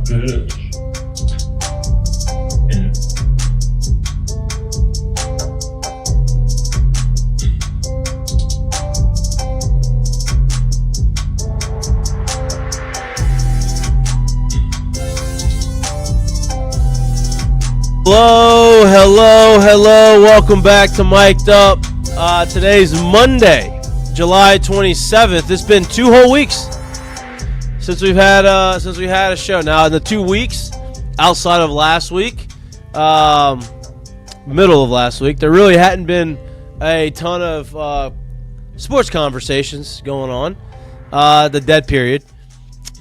pitch. Hello. Welcome back to Mik'd Up. Today's Monday, July 27th. It's been 2 whole weeks since we had a show. Now, in the 2 weeks outside of last week, middle of last week, there really hadn't been a ton of sports conversations going on. The dead period,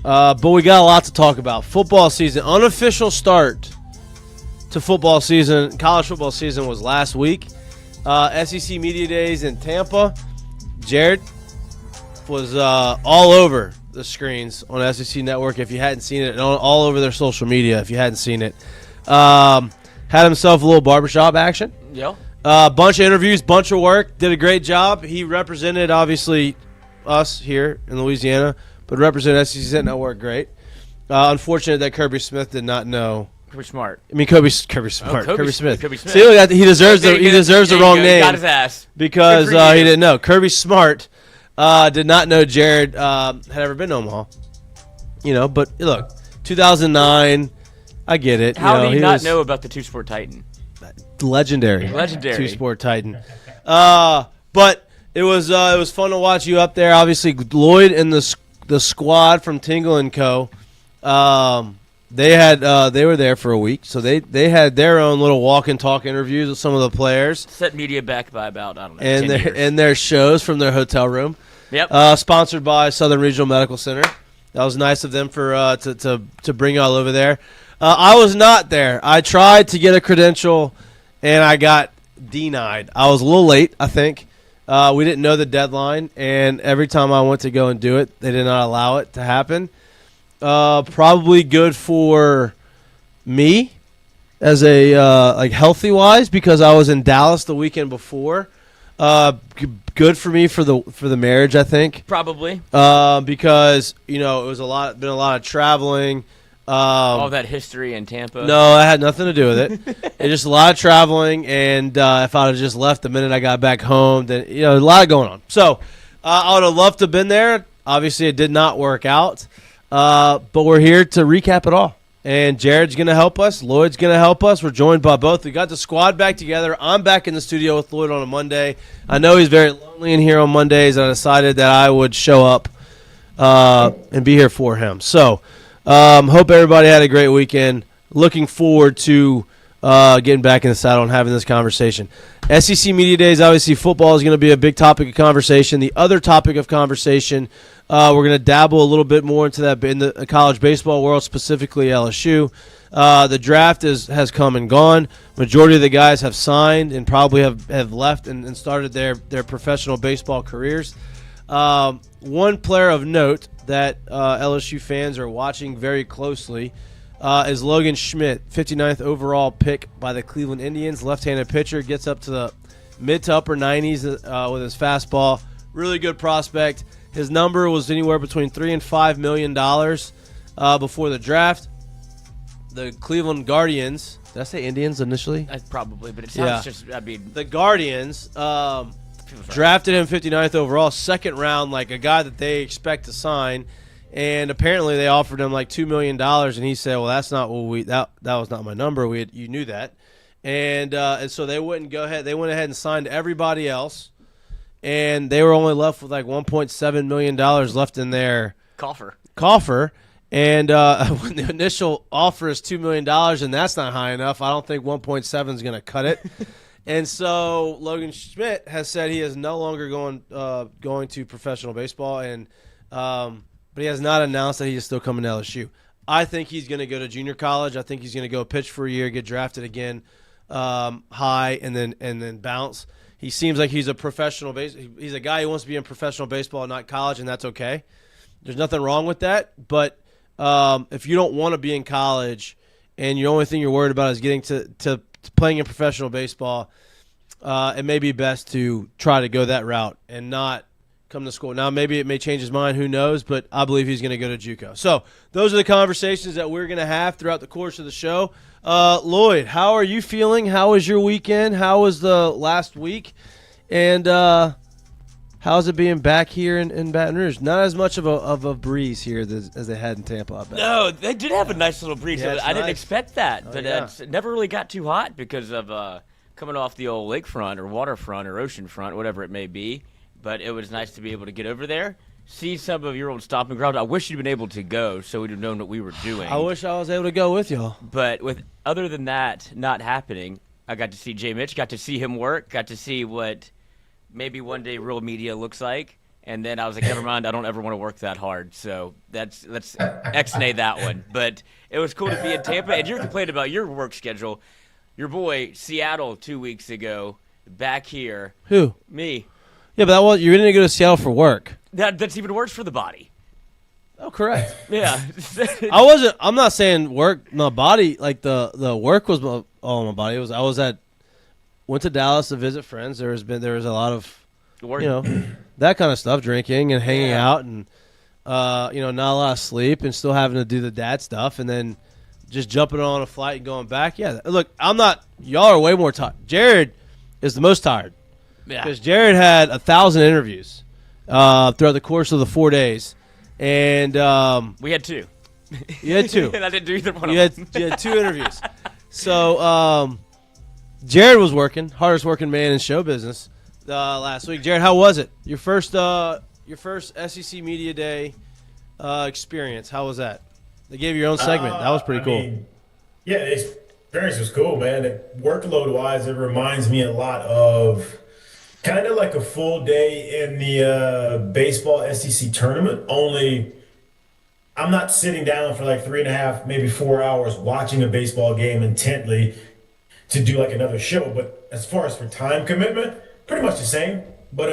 but we got a lot to talk about. Football season, unofficial start to football season. College football season was last week. SEC Media Days in Tampa. Jared was all over the screens on SEC Network if you hadn't seen it, and all over their social media if you hadn't seen it. Had himself a little barbershop action. Yeah. Bunch of interviews, bunch of work. Did a great job. He represented, obviously, us here in Louisiana, but represented SEC Network great. Unfortunate that Kirby Smith did not know. Kirby Smart. I mean, Kirby Smart. Oh, Kirby Smith. Kirby Smith. See, look, he deserves the wrong name. He got his ass. Because he didn't know. Kirby Smart did not know Jared had ever been to Omaha. But look, 2009, I get it. How did he not know about the two-sport Titan? Legendary. Two-sport Titan. But it was fun to watch you up there. Obviously, Lloyd and the squad from Tingle & Co. They were there for a week, so they had their own little walk and talk interviews with some of the players. Set media back by about 10 years. And their shows from their hotel room. Yep. Sponsored by Southern Regional Medical Center. That was nice of them for to bring y'all over there. I was not there. I tried to get a credential, and I got denied. I was a little late, I think. We didn't know the deadline, and every time I went to go and do it, they did not allow it to happen. Probably good for me as a healthy wise because I was in Dallas the weekend before. Good for me for the marriage, I think. Probably. Because it was been a lot of traveling. All that history in Tampa. No, that had nothing to do with it. It's just a lot of traveling, and if I would have just left the minute I got back home, then a lot going on. So I would have loved to have been there. Obviously, it did not work out. But we're here to recap it all. And Jared's going to help us. Lloyd's going to help us. We're joined by both. We got the squad back together. I'm back in the studio with Lloyd on a Monday. I know he's very lonely in here on Mondays, and I decided that I would show up and be here for him. So hope everybody had a great weekend. Looking forward to getting back in the saddle and having this conversation. SEC Media Days, obviously football is going to be a big topic of conversation. The other topic of conversation, we're going to dabble a little bit more into that in the college baseball world, specifically LSU. The draft has come and gone. Majority of the guys have signed and probably have left and started their professional baseball careers. One player of note that LSU fans are watching very closely is Logan Schmidt, 59th overall pick by the Cleveland Indians. Left-handed pitcher, gets up to the mid to upper 90s with his fastball. Really good prospect. His number was anywhere between $3 and $5 million before the draft. The Cleveland Guardians, did I say Indians initially? Probably, but it sounds the Guardians drafted him 59th overall, second round, like a guy that they expect to sign. And apparently they offered him like $2 million, and he said, "Well, that's not what that was not my number. You knew that." And so they wouldn't go ahead. They went ahead and signed everybody else, and they were only left with like $1.7 million left in their coffer. And when the initial offer is $2 million, and that's not high enough, I don't think 1.7 is going to cut it. And so Logan Schmidt has said he is no longer going to professional baseball, and but he has not announced that he is still coming to LSU. I think he's going to go to junior college. I think he's going to go pitch for a year, get drafted again high, and then bounce. He seems like he's a professional he's a guy who wants to be in professional baseball, not college, and that's okay. There's nothing wrong with that. But if you don't want to be in college and the only thing you're worried about is getting to playing in professional baseball, it may be best to try to go that route and not come to school. Now, maybe it may change his mind. Who knows? But I believe he's going to go to JUCO. So those are the conversations that we're going to have throughout the course of the show. Lloyd, how are you feeling? How was your weekend? How was the last week? And how's it being back here in Baton Rouge? Not as much of a breeze here as they had in Tampa, I bet. No, they did have a nice little breeze. Yeah, I didn't expect that, but yeah. it never really got too hot because of coming off the old lakefront or waterfront or oceanfront, whatever it may be. But it was nice to be able to get over there, see some of your old stomping grounds. I wish you'd been able to go so we'd have known what we were doing. I wish I was able to go with y'all. But other than that not happening, I got to see Jay Mitch, got to see him work, got to see what maybe one day real media looks like. And then I was like, never mind, I don't ever want to work that hard. So let's ex-nay that one. But it was cool to be in Tampa. And you're complaining about your work schedule. Your boy, Seattle, 2 weeks ago, back here. Who? Me. Yeah, but you didn't go to Seattle for work. That's even worse for the body. Oh, correct. Yeah. I'm not saying work my body, like the work was my body. Went to Dallas to visit friends. There was a lot of that kind of stuff, drinking and hanging out, and not a lot of sleep, and still having to do the dad stuff, and then just jumping on a flight and going back. Yeah, look, y'all are way more tired. Jared is the most tired. Yeah. Because Jared had 1,000 interviews throughout the course of the 4 days, and we had two. You had two. And I didn't do either one of them. You had two interviews. So Jared was working, hardest working man in show business last week. Jared, how was it? Your first SEC Media Day experience. How was that? They gave you your own segment. That was pretty cool. Yeah, the experience was cool, man. Workload-wise, it reminds me a lot of kind of like a full day in the baseball SEC tournament, only I'm not sitting down for like 3.5, maybe 4 hours watching a baseball game intently to do like another show. But as far as for time commitment, pretty much the same. But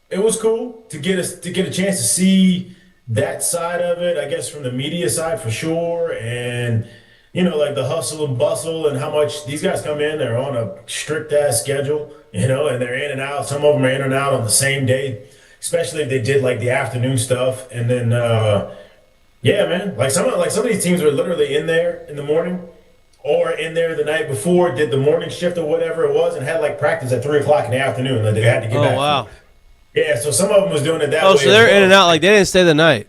it was cool to get a chance to see that side of it, I guess, from the media side for sure. And like the hustle and bustle and how much these guys come in, they're on a strict ass schedule, and they're in and out. Some of them are in and out on the same day, especially if they did like the afternoon stuff. And then, yeah, man, like some of these teams were literally in there in the morning or in there the night before, did the morning shift or whatever it was, and had like practice at 3 o'clock in the afternoon that they had to get back. Oh, wow. Yeah, so some of them was doing it that way. Oh, so they're in and out, like they didn't stay the night.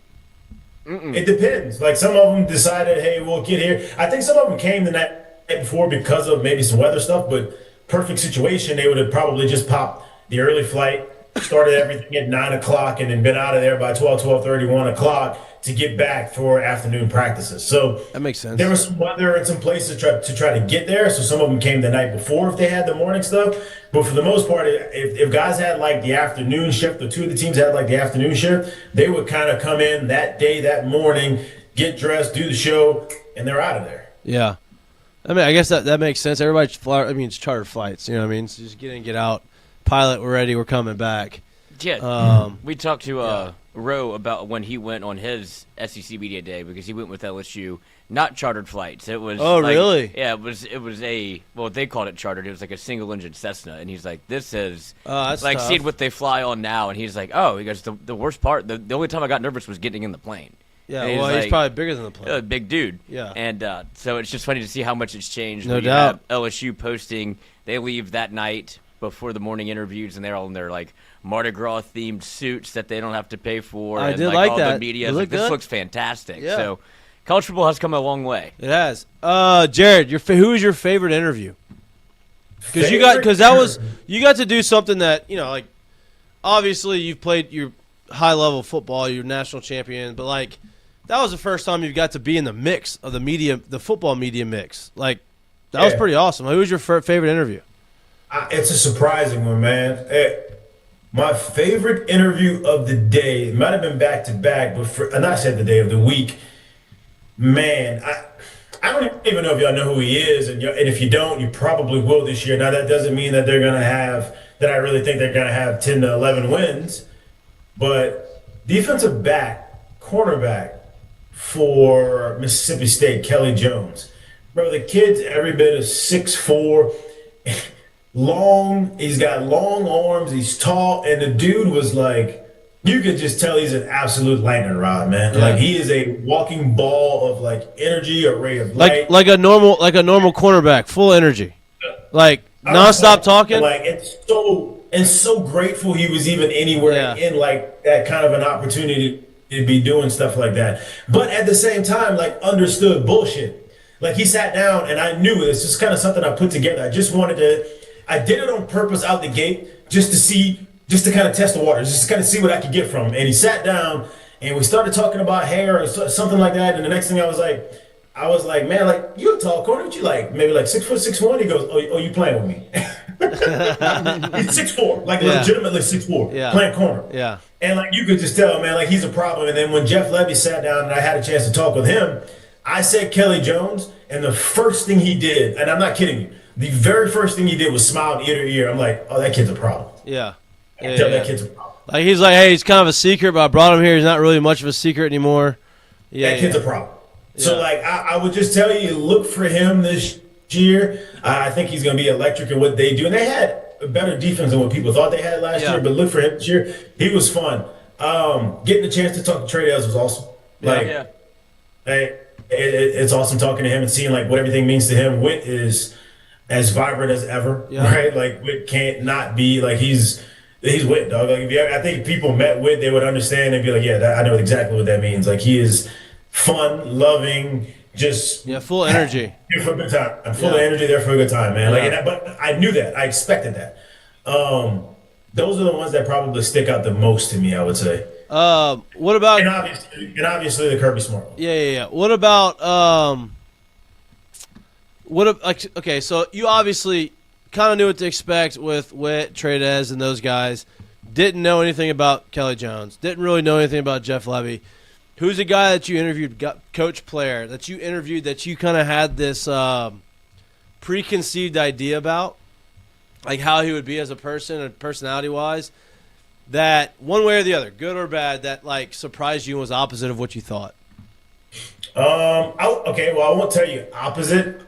It depends. Like some of them decided, hey, we'll get here. I think some of them came the night before because of maybe some weather stuff, but perfect situation, they would have probably just popped the early flight, started everything at 9 o'clock, and then been out of there by 12:30, 1 o'clock to get back for afternoon practices. So that makes sense. There was some weather in some places to try to get there, so some of them came the night before if they had the morning stuff. But for the most part, if guys had like the afternoon shift, the two of the teams had like the afternoon shift, they would kind of come in that day, that morning, get dressed, do the show, and they're out of there. Yeah. I mean, I guess that makes sense. Everybody's it's chartered flights, you know what I mean? So just get in, get out. Pilot, we're ready, we're coming back. Yeah. We talked to Rowe about when he went on his SEC Media Day because he went with LSU, not chartered flights. It was really? Yeah, it was they called it chartered. It was like a single engine Cessna, and he's like, this is that's like tough. seeing what they fly on now, and he's like, he goes, the worst part, the only time I got nervous was getting in the plane. Yeah, he's probably bigger than the plane. A big dude. Yeah. And so it's just funny to see how much it's changed. No doubt. You have LSU posting, they leave that night before the morning interviews, and they're all in their like Mardi Gras themed suits that they don't have to pay for. I and did like like all that. The media, Look this good. looks fantastic. Yeah. So college football has come a long way. It has. Jared, who is your favorite interview? Because you got to do something that like obviously you've played your high level football, you're national champion, but like that was the first time you got to be in the mix of the football media mix. Like that was pretty awesome. Who was your favorite interview? It's a surprising one, man. My favorite interview of the day, it might have been back to back, but not said the day of the week. Man, I don't even know if y'all know who he is, and if you don't, you probably will this year. Now that doesn't mean that I really think they're gonna have 10 to 11 wins, but defensive back, cornerback for Mississippi State, Kelly Jones. Bro, the kid's every bit of 6'4". Long, he's got long arms, he's tall, and the dude was like You could just tell he's an absolute lightning rod, man. Yeah. Like he is a walking ball of like energy, a ray of light. Like a normal cornerback, full energy, like nonstop talking. Like it's so grateful he was even anywhere in like that kind of an opportunity to be doing stuff like that. But at the same time, like understood bullshit. Like he sat down and I knew it's just kind of something I put together. I did it on purpose out the gate just to kind of test the waters, just to kind of see what I could get from him. And he sat down and we started talking about hair or something like that. And the next thing I was like, man, like you a tall corner, but you like maybe like 6 foot 6'1". He goes, oh, you playing with me? He's 6'4", like legitimately 6'4", playing corner. Yeah. And like you could just tell, man, like he's a problem. And then when Jeff Levy sat down and I had a chance to talk with him, I said Kelly Jones, and the first thing he did, and I'm not kidding you, the very first thing he did was smile ear to ear. I'm like, oh, that kid's a problem. Yeah. That kid's a problem. Like he's like, hey, he's kind of a secret, but I brought him here. He's not really much of a secret anymore. That kid's a problem. So like I would just tell you, look for him this year. I think he's going to be electric in what they do, and they had a better defense than what people thought they had last year. But look for him this year. He was fun. Getting a chance to talk to Trey Dales was awesome. Hey, it's awesome talking to him and seeing like what everything means to him. Whit is as vibrant as ever, right? Like Whit can't not be like he's Whit, dog. Like I think if people met Whit, they would understand and be like, yeah, I know exactly what that means. Like he is fun, loving, just full energy. Here for a good time. I'm full of energy, there for a good time, man. Like, but I knew that. I expected that. Those are the ones that probably stick out the most to me, I would say. What about and obviously the Kirby Smart one. Yeah. What about okay, so you obviously kind of knew what to expect with Witt, Tradez, and those guys. Didn't know anything about Kelly Jones. Didn't really know anything about Jeff Levy. Who's a guy that you interviewed, coach player, that you interviewed that you kind of had this preconceived idea about, like how he would be as a person and personality-wise, that one way or the other, good or bad, that like surprised you and was opposite of what you thought? Okay, well, I won't tell you opposite.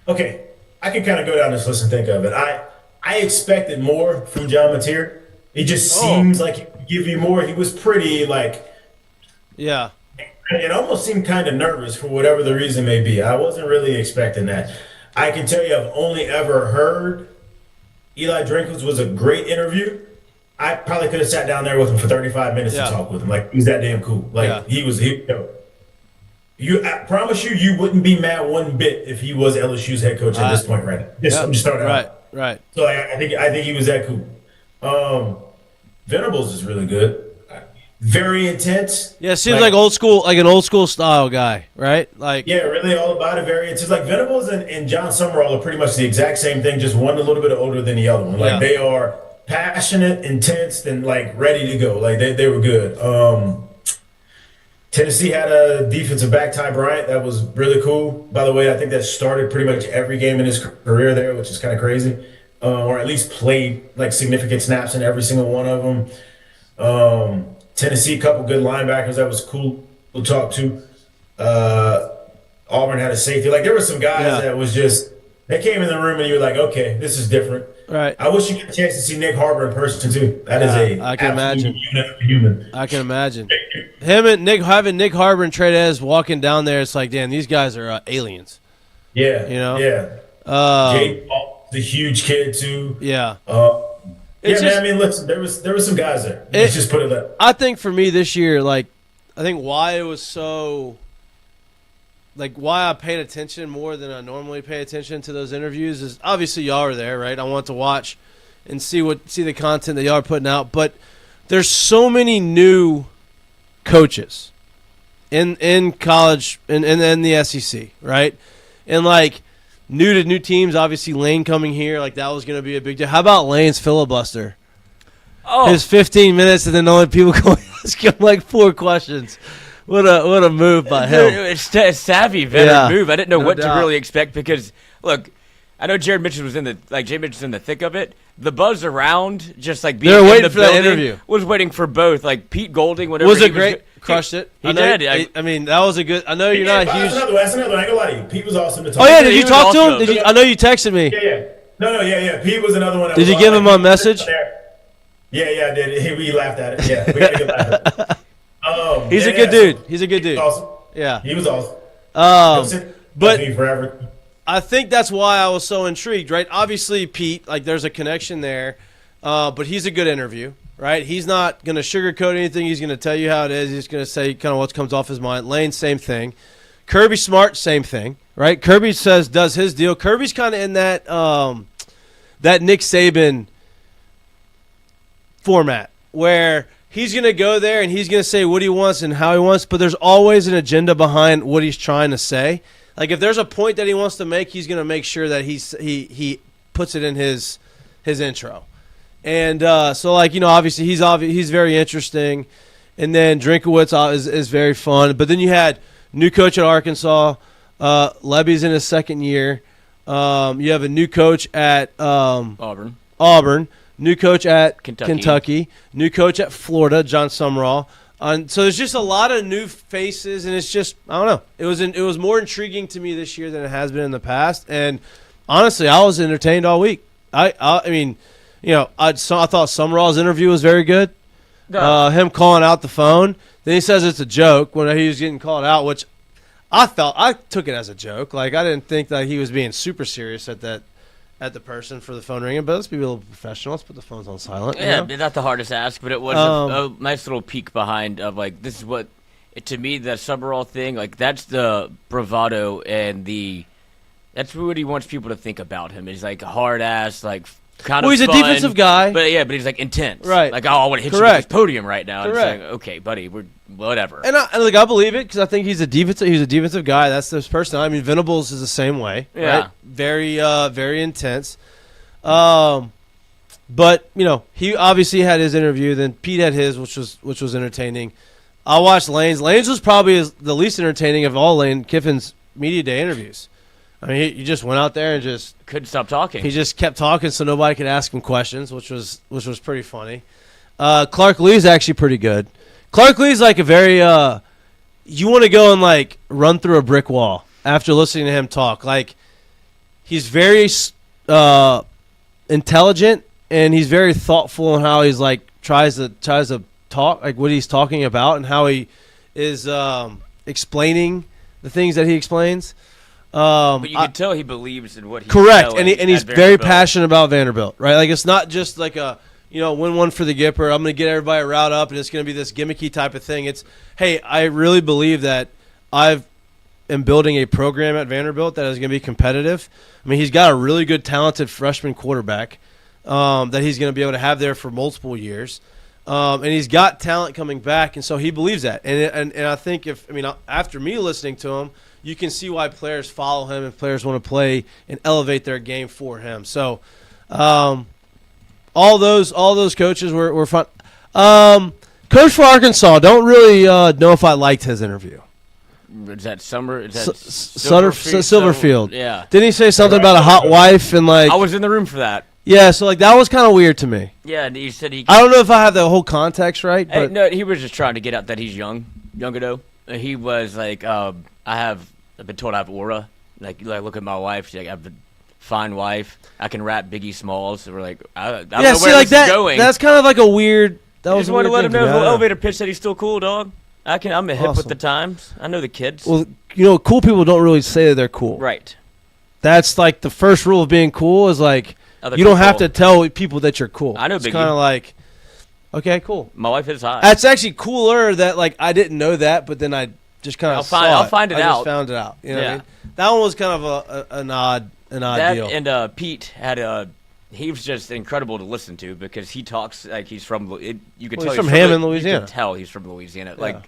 Okay, I can kind of go down this list and think of it. I expected more from John Mateer. It just seems like he could give you more. He was pretty like... Yeah. It almost seemed kind of nervous for whatever the reason may be. I wasn't really expecting that. I can tell you I've only ever heard Eli Drinkles was a great interview. I probably could have sat down there with him for 35 minutes to talk with him. Like, he was that damn cool. Like, I promise you wouldn't be mad one bit if he was LSU's head coach at this point, right? I'm just starting out. Right. So I think he was that cool. Venables is really good. Very intense. Yeah, seems like old school, like an old school style guy, right? Like really all about it. Very intense. Like Venables and John Summerall are pretty much the exact same thing, just one a little bit older than the other one. Like they are passionate, intense, and like ready to go. Like they were good. Tennessee had a defensive back, Ty Bryant, that was really cool. By the way, I think that started pretty much every game in his career there, which is kind of crazy. Or at least played like significant snaps in every single one of them. Tennessee, a couple good linebackers that was cool to talk to. Auburn had a safety. Like there were some guys that was just they came in the room and you were like, okay, this is different. Right. I wish you get a chance to see Nick Harbor in person too. That is I can imagine. Human. I can imagine. Him and having Nick Harbor and Tradez walking down there, it's like, damn, these guys are aliens. Yeah. You know? Yeah. Jake Paul, the huge kid too. Yeah. Man, I mean, listen, there was some guys there. Let's just put it that. I think for me this year, like, I think why it was so, like, why I paid attention more than I normally pay attention to those interviews is obviously y'all are there, right? I want to watch and see the content that y'all are putting out, but there's so many new coaches in college and in the SEC, right? And like. New to new teams, obviously Lane coming here, like that was going to be a big deal. How about Lane's filibuster? His 15 minutes and then only people going to ask him like 4 questions. What a move by him. It's a savvy veteran move. I didn't know what to really expect because, look, I know Jared Mitchell was in the thick of it. The buzz around, just like being in the building, interview. Was waiting for both. Like Pete Golding, whatever. Was it great? Crushed it. He did. I mean, that was a good. I know you're not a huge. That's another one. I ain't gonna lie to you. Pete was awesome to talk. Oh yeah, did you talk to him? I know you texted me. Yeah. No. Pete was another one. Did you give him a message? Yeah, I did. We laughed at it. Yeah, we got a good laugh at it. He's a good dude. He's a good dude. Awesome. Yeah. He was awesome. But Me forever. I think that's why I was so intrigued, right? Obviously, Pete, like there's a connection there, but he's a good interview, right? He's not going to sugarcoat anything. He's going to tell you how it is. He's going to say kind of what comes off his mind. Lane, same thing. Kirby Smart, same thing, right? Kirby does his deal. Kirby's kind of in that that Nick Saban format where he's going to go there and he's going to say what he wants and how he wants, but there's always an agenda behind what he's trying to say. Like if there's a point that he wants to make, he's going to make sure that he puts it in his intro. And so like, you know, obviously he's very interesting. And then Drinkowitz is very fun. But then you had new coach at Arkansas. Levy's in his second year. You have a new coach at Auburn. New coach at Kentucky. New coach at Florida, John Sumrall. So there's just a lot of new faces, and it's just, I don't know. It was more intriguing to me this year than it has been in the past. And honestly, I was entertained all week. I mean, you know, I thought Sumrall's interview was very good. Him calling out the phone. Then he says it's a joke when he was getting called out, which I took it as a joke. Like I didn't think that he was being super serious at the person for the phone ringing, but let's be a little professional. Let's put the phones on silent. Yeah, you know? not the hardest ask, but it was a nice little peek behind of like this is what to me the Summerall thing like that's the bravado and that's what he wants people to think about him. He's like a hard ass like kind of. Well, he's fun, a defensive guy, but he's like intense, right? Like I want to hit you with this podium right now. Correct. And it's like okay, buddy, we're whatever. And I believe it because I think he's a defensive guy. That's this person. I mean, Venables is the same way. Yeah, right? Very intense. But you know, he obviously had his interview. Then Pete had his, which was entertaining. I watched Lane's. Lane's was probably the least entertaining of all Lane Kiffin's media day interviews. I mean, he just went out there and just couldn't stop talking. He just kept talking, so nobody could ask him questions, which was pretty funny. Clark Lee's actually pretty good. Clark Lee's like a very you want to go and like run through a brick wall after listening to him talk. Like he's very intelligent and he's very thoughtful in how he's like tries to talk, like what he's talking about and how he is explaining the things that he explains. But you can tell he believes in what he's correct, and he's very passionate about Vanderbilt, right? Like it's not just like a win one for the Gipper. I'm going to get everybody riled up, and it's going to be this gimmicky type of thing. It's hey, I really believe that I am building a program at Vanderbilt that is going to be competitive. I mean, he's got a really good, talented freshman quarterback that he's going to be able to have there for multiple years, and he's got talent coming back, and so he believes that. And I think after me listening to him. You can see why players follow him and players want to play and elevate their game for him. So, all those coaches were fun. Coach for Arkansas, don't really know if I liked his interview. Is that Summer? Is that Silverfield? Yeah. Didn't he say something about a hot wife and like? I was in the room for that. Yeah, so like that was kind of weired to me. Yeah, and he said he. I don't know if I have the whole context right, but no, he was just trying to get out that he's young ago. He was like, I've been told I have aura. Like look at my wife. She's like, I have a fine wife. I can rap Biggie Smalls. So we're like, I don't know where this is going. That's kind of like a weird. That was just want to let him know the elevator pitch that he's still cool, dog. I'm a hip with the times. I know the kids. Well, cool people don't really say that they're cool. Right. That's like the first rule of being cool is like you don't have to tell people that you're cool. I know Biggie. Biggie. It's kind of like, okay, cool. My wife is hot. That's actually cooler that like I didn't know that, but then I just kind of I'll find it out. I just found it out. You know what I mean? That one was kind of an odd deal. And Pete had he was just incredible to listen to because he talks like he's from. You could tell he's from Hammond, Louisiana. You could tell he's from Louisiana. Yeah.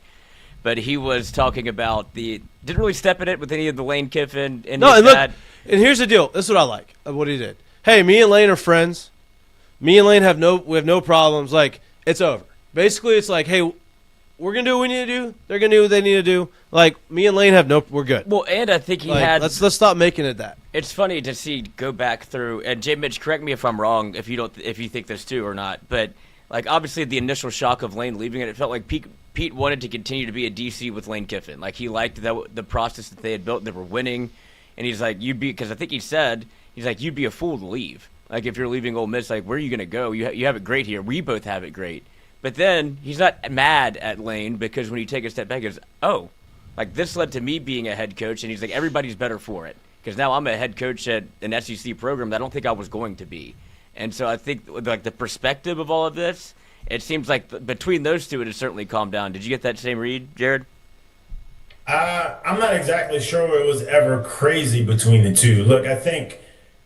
But he was talking about didn't really step in it with any of the Lane Kiffin and and here's the deal. This is what I like of what he did. Hey, me and Lane are friends. Me and Lane have no problems. Like it's over. Basically, it's like, hey, we're gonna do what we need to do. They're gonna do what they need to do. Like me and Lane we're good. Well, and I think he had. Let's stop making it that. It's funny to go back through. And Jay Mitch, correct me if I'm wrong, if you think this too or not. But like obviously the initial shock of Lane leaving it felt like Pete wanted to continue to be a DC with Lane Kiffin. Like he liked the process that they had built. They were winning, and he's like, because I think he said he's like, you'd be a fool to leave. Like, if you're leaving Ole Miss, like, where are you going to go? You have it great here. We both have it great. But then he's not mad at Lane because when you take a step back, he goes, oh, like, this led to me being a head coach. And he's like, everybody's better for it. Because now I'm a head coach at an SEC program that I don't think I was going to be. And so I think, like, the perspective of all of this, it seems like between those two, it has certainly calmed down. Did you get that same read, Jared? I'm not exactly sure it was ever crazy between the two. Look, I think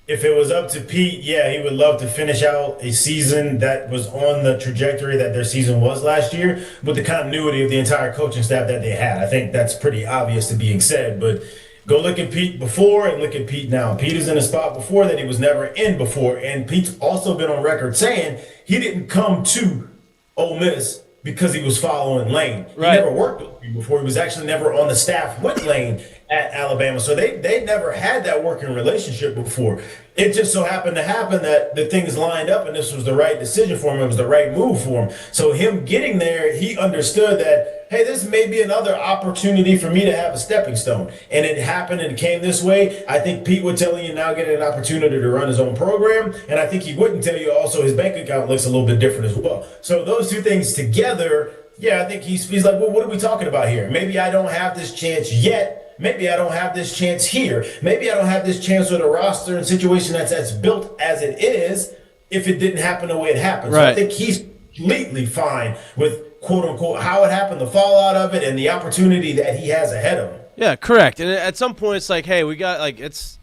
if it was up to Pete, yeah, he would love to finish out a season that was on the trajectory that their season was last year with the continuity of the entire coaching staff that they had. I think that's pretty obvious to being said, but go look at Pete before and look at Pete now. Pete is in a spot before that he was never in before, and Pete's also been on record saying he didn't come to Ole Miss because he was following Lane. Right. He never worked with Lane before. He was actually never on the staff with Lane at Alabama. So they never had that working relationship before. It just so happened to happen that the things lined up and this was the right decision for him. It was the right move for him. So him getting there, he understood that, hey, this may be another opportunity for me to have a stepping stone. And it happened and it came this way. I think Pete would tell you now getting an opportunity to run his own program. And I think he wouldn't tell you also his bank account looks a little bit different as well. So those two things together, yeah, I think he's like, well, what are we talking about here? Maybe I don't have this chance yet. Maybe I don't have this chance here. Maybe I don't have this chance with a roster and situation that's built as it is if it didn't happen the way it happened. Right. So I think he's completely fine with, quote unquote, how it happened, the fallout of it, and the opportunity that he has ahead of him. Yeah, correct. And at some point, it's like, hey, we got, like, it's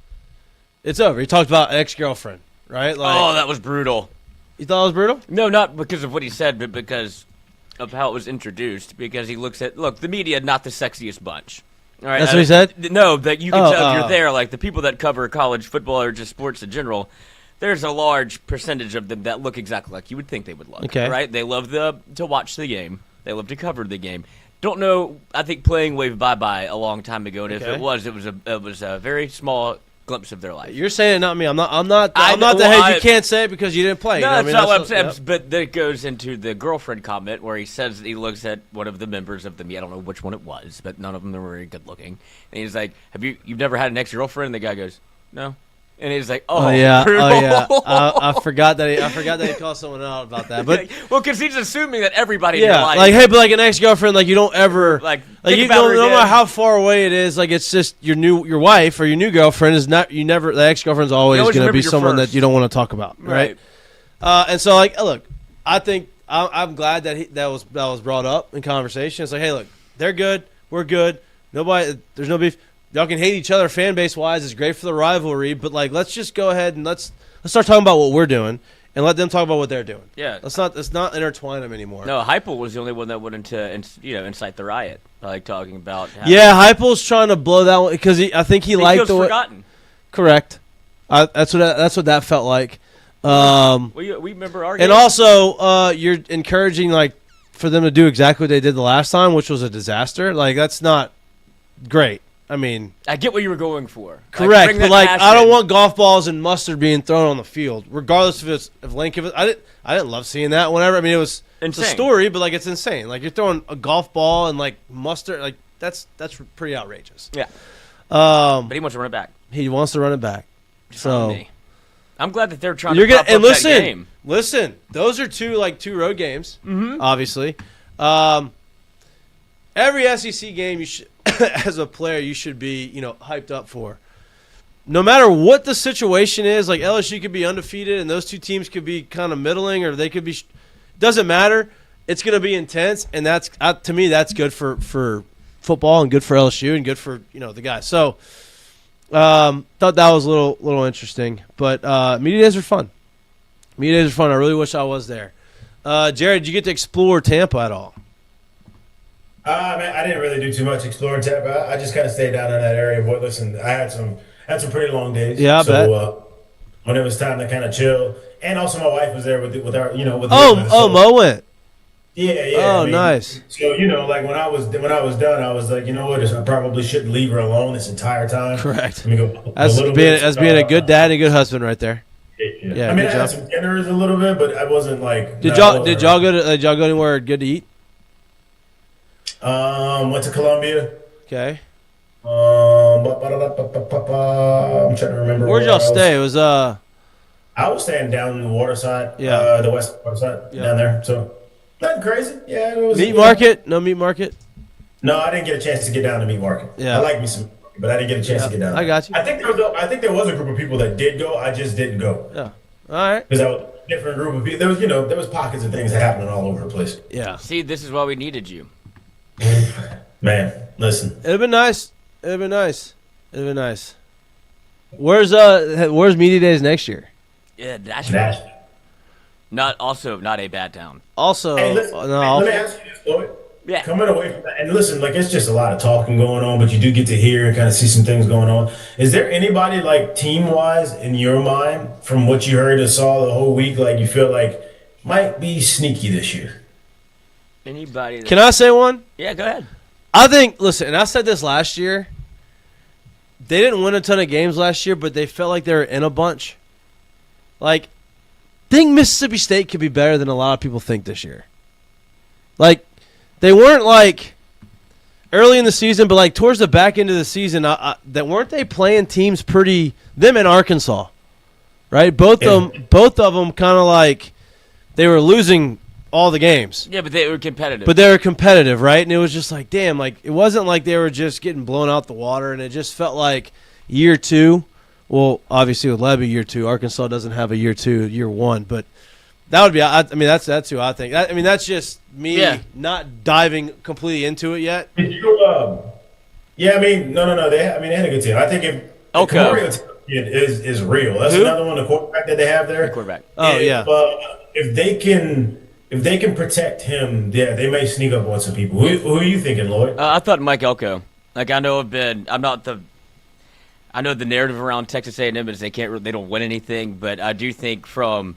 over. He talked about ex-girlfriend, right? Like, Oh, that was brutal. You thought it was brutal? No, not because of what he said, but because of how it was introduced. Because he looks at, the media, not the sexiest bunch. All right, That's what he said? No, that you can tell if oh. you're there. Like, the people that cover college football or just sports in general, there's a large percentage of them that look exactly like you would think they would look. Okay. Right? They love to watch the game. They love to cover the game. Don't know. I think playing waved bye-bye a long time ago, and if Okay. it was a very small glimpse of their life. You're saying not me. I'm not the head. You can't say it because you didn't play. No, You know that's what not I mean? what I'm saying. Yep. But that goes into the girlfriend comment where he says that he looks at one of the members of the media. I don't know which one it was, but none of them were very good looking. And he's like, "You've never had an ex-girlfriend?" And the guy goes, "No." And he's like, "Oh, yeah, brutal." I forgot that he called someone out about that. But well, because he's assuming that everybody in your yeah, life, like, hey, but like an ex-girlfriend, like you don't ever like you think about her don't, no again. matter how far away it is, like it's just your wife or your new girlfriend is not the ex-girlfriend's always always going to be remember your someone first. that you don't want to talk about, right? And so like, look, I think I'm glad that that was brought up in conversation. It's like, hey, look, they're good, we're good, there's no beef. Y'all can hate each other fan base wise. It's great for the rivalry, but like, let's just go ahead and let's start talking about what we're doing and let them talk about what they're doing. Yeah, let's not intertwine them anymore. No, Heupel was the only one that went into incite the riot, like talking about. Yeah, Heupel's trying to blow that one because I think he liked feels the way. forgotten. Correct. That's what that felt like. We remember our game. And also, you're encouraging like for them to do exactly what they did the last time, which was a disaster. Like that's not great. I mean, I get what you were going for. Correct, bring but that like I don't passion. want golf balls and mustard being thrown on the field, regardless if Lane Kiffin. I didn't love seeing that. Whenever I mean, it's a story, but like it's insane. Like you're throwing a golf ball and like mustard, like that's pretty outrageous. Yeah. But he wants to run it back. He wants to run it back. So I'm glad that they're trying you're to gonna prop and up that game. listen. Those are two road games, obviously. Every SEC game you should, as a player, you should be hyped up for. No matter what the situation is, like LSU could be undefeated and those two teams could be kind of middling, or they could be. Doesn't matter. It's going to be intense, and that's to me that's good for football and good for LSU and good for the guys. So thought that was a little interesting, but media days are fun. Media days are fun. I really wish I was there. Jared, did you get to explore Tampa at all? Man, I didn't really do too much exploring Tampa. I just kind of stayed down in that area. But listen, I had some pretty long days. Yeah, I bet. When it was time to kind of chill, and also my wife was there with our with. Mo went. Yeah. Oh, nice. So like when I was done, I was like, you know what? I probably shouldn't leave her alone this entire time. Correct. Let me go. As being a good dad and a good husband, right there. Yeah. I mean, I had some dinners a little bit, but I wasn't like. Did y'all go anywhere good to eat? Went to Columbia. Okay. I'm trying to remember. Where'd y'all stay? It was I I was staying down in the water side, Yeah. the west water side Yeah. down there. So nothing crazy. Yeah, it was Meat market? No meat market? No, I didn't get a chance to get down to meat market. Yeah. I like me some, meat market, but I didn't get a chance to get down. I got you. I think there was a group of people that did go. I just didn't go Yeah. All right. because that was a different group of people. There was pockets of things happening all over the place. Yeah. See, this is why we needed you. Man, listen. It'd been nice. It'd been nice. It'd been nice. Where's media days next year? Yeah, that's Nashville. not a bad town. Also, Hey, listen, no, let me ask you this, Floyd. Yeah. Coming away from that, and listen, like it's just a lot of talking going on, but you do get to hear and kind of see some things going on. Is there anybody like team-wise in your mind, from what you heard and saw the whole week, like you feel like might be sneaky this year? Anybody? Can I say one? Yeah, go ahead. I think, listen, and I said this last year, they didn't win a ton of games last year, but they felt like they were in a bunch. Like, I think Mississippi State could be better than a lot of people think this year. Like, they weren't like early in the season, but like towards the back end of the season, that weren't they playing teams pretty, them and Arkansas, right? Both of them kind of like they were losing all the games. Yeah, but they were competitive. But they were competitive, right? And it was just like, damn, like it wasn't like they were just getting blown out the water, and it just felt like year two. Well, obviously with Levy year two, Arkansas doesn't have a year two, year one, but that would be. I mean, that's who I think. I mean, that's just me not diving completely into it yet. Did you? Yeah, I mean, no. They had a good team. I think if Okay. is real. That's Who? another one. The quarterback that they have there. Quarterback. Oh yeah. If they can protect him, yeah, they may sneak up on some people. Who are you thinking, Lloyd? I thought Mike Elko. Like I know I know the narrative around Texas A&M is they don't win anything, but I do think from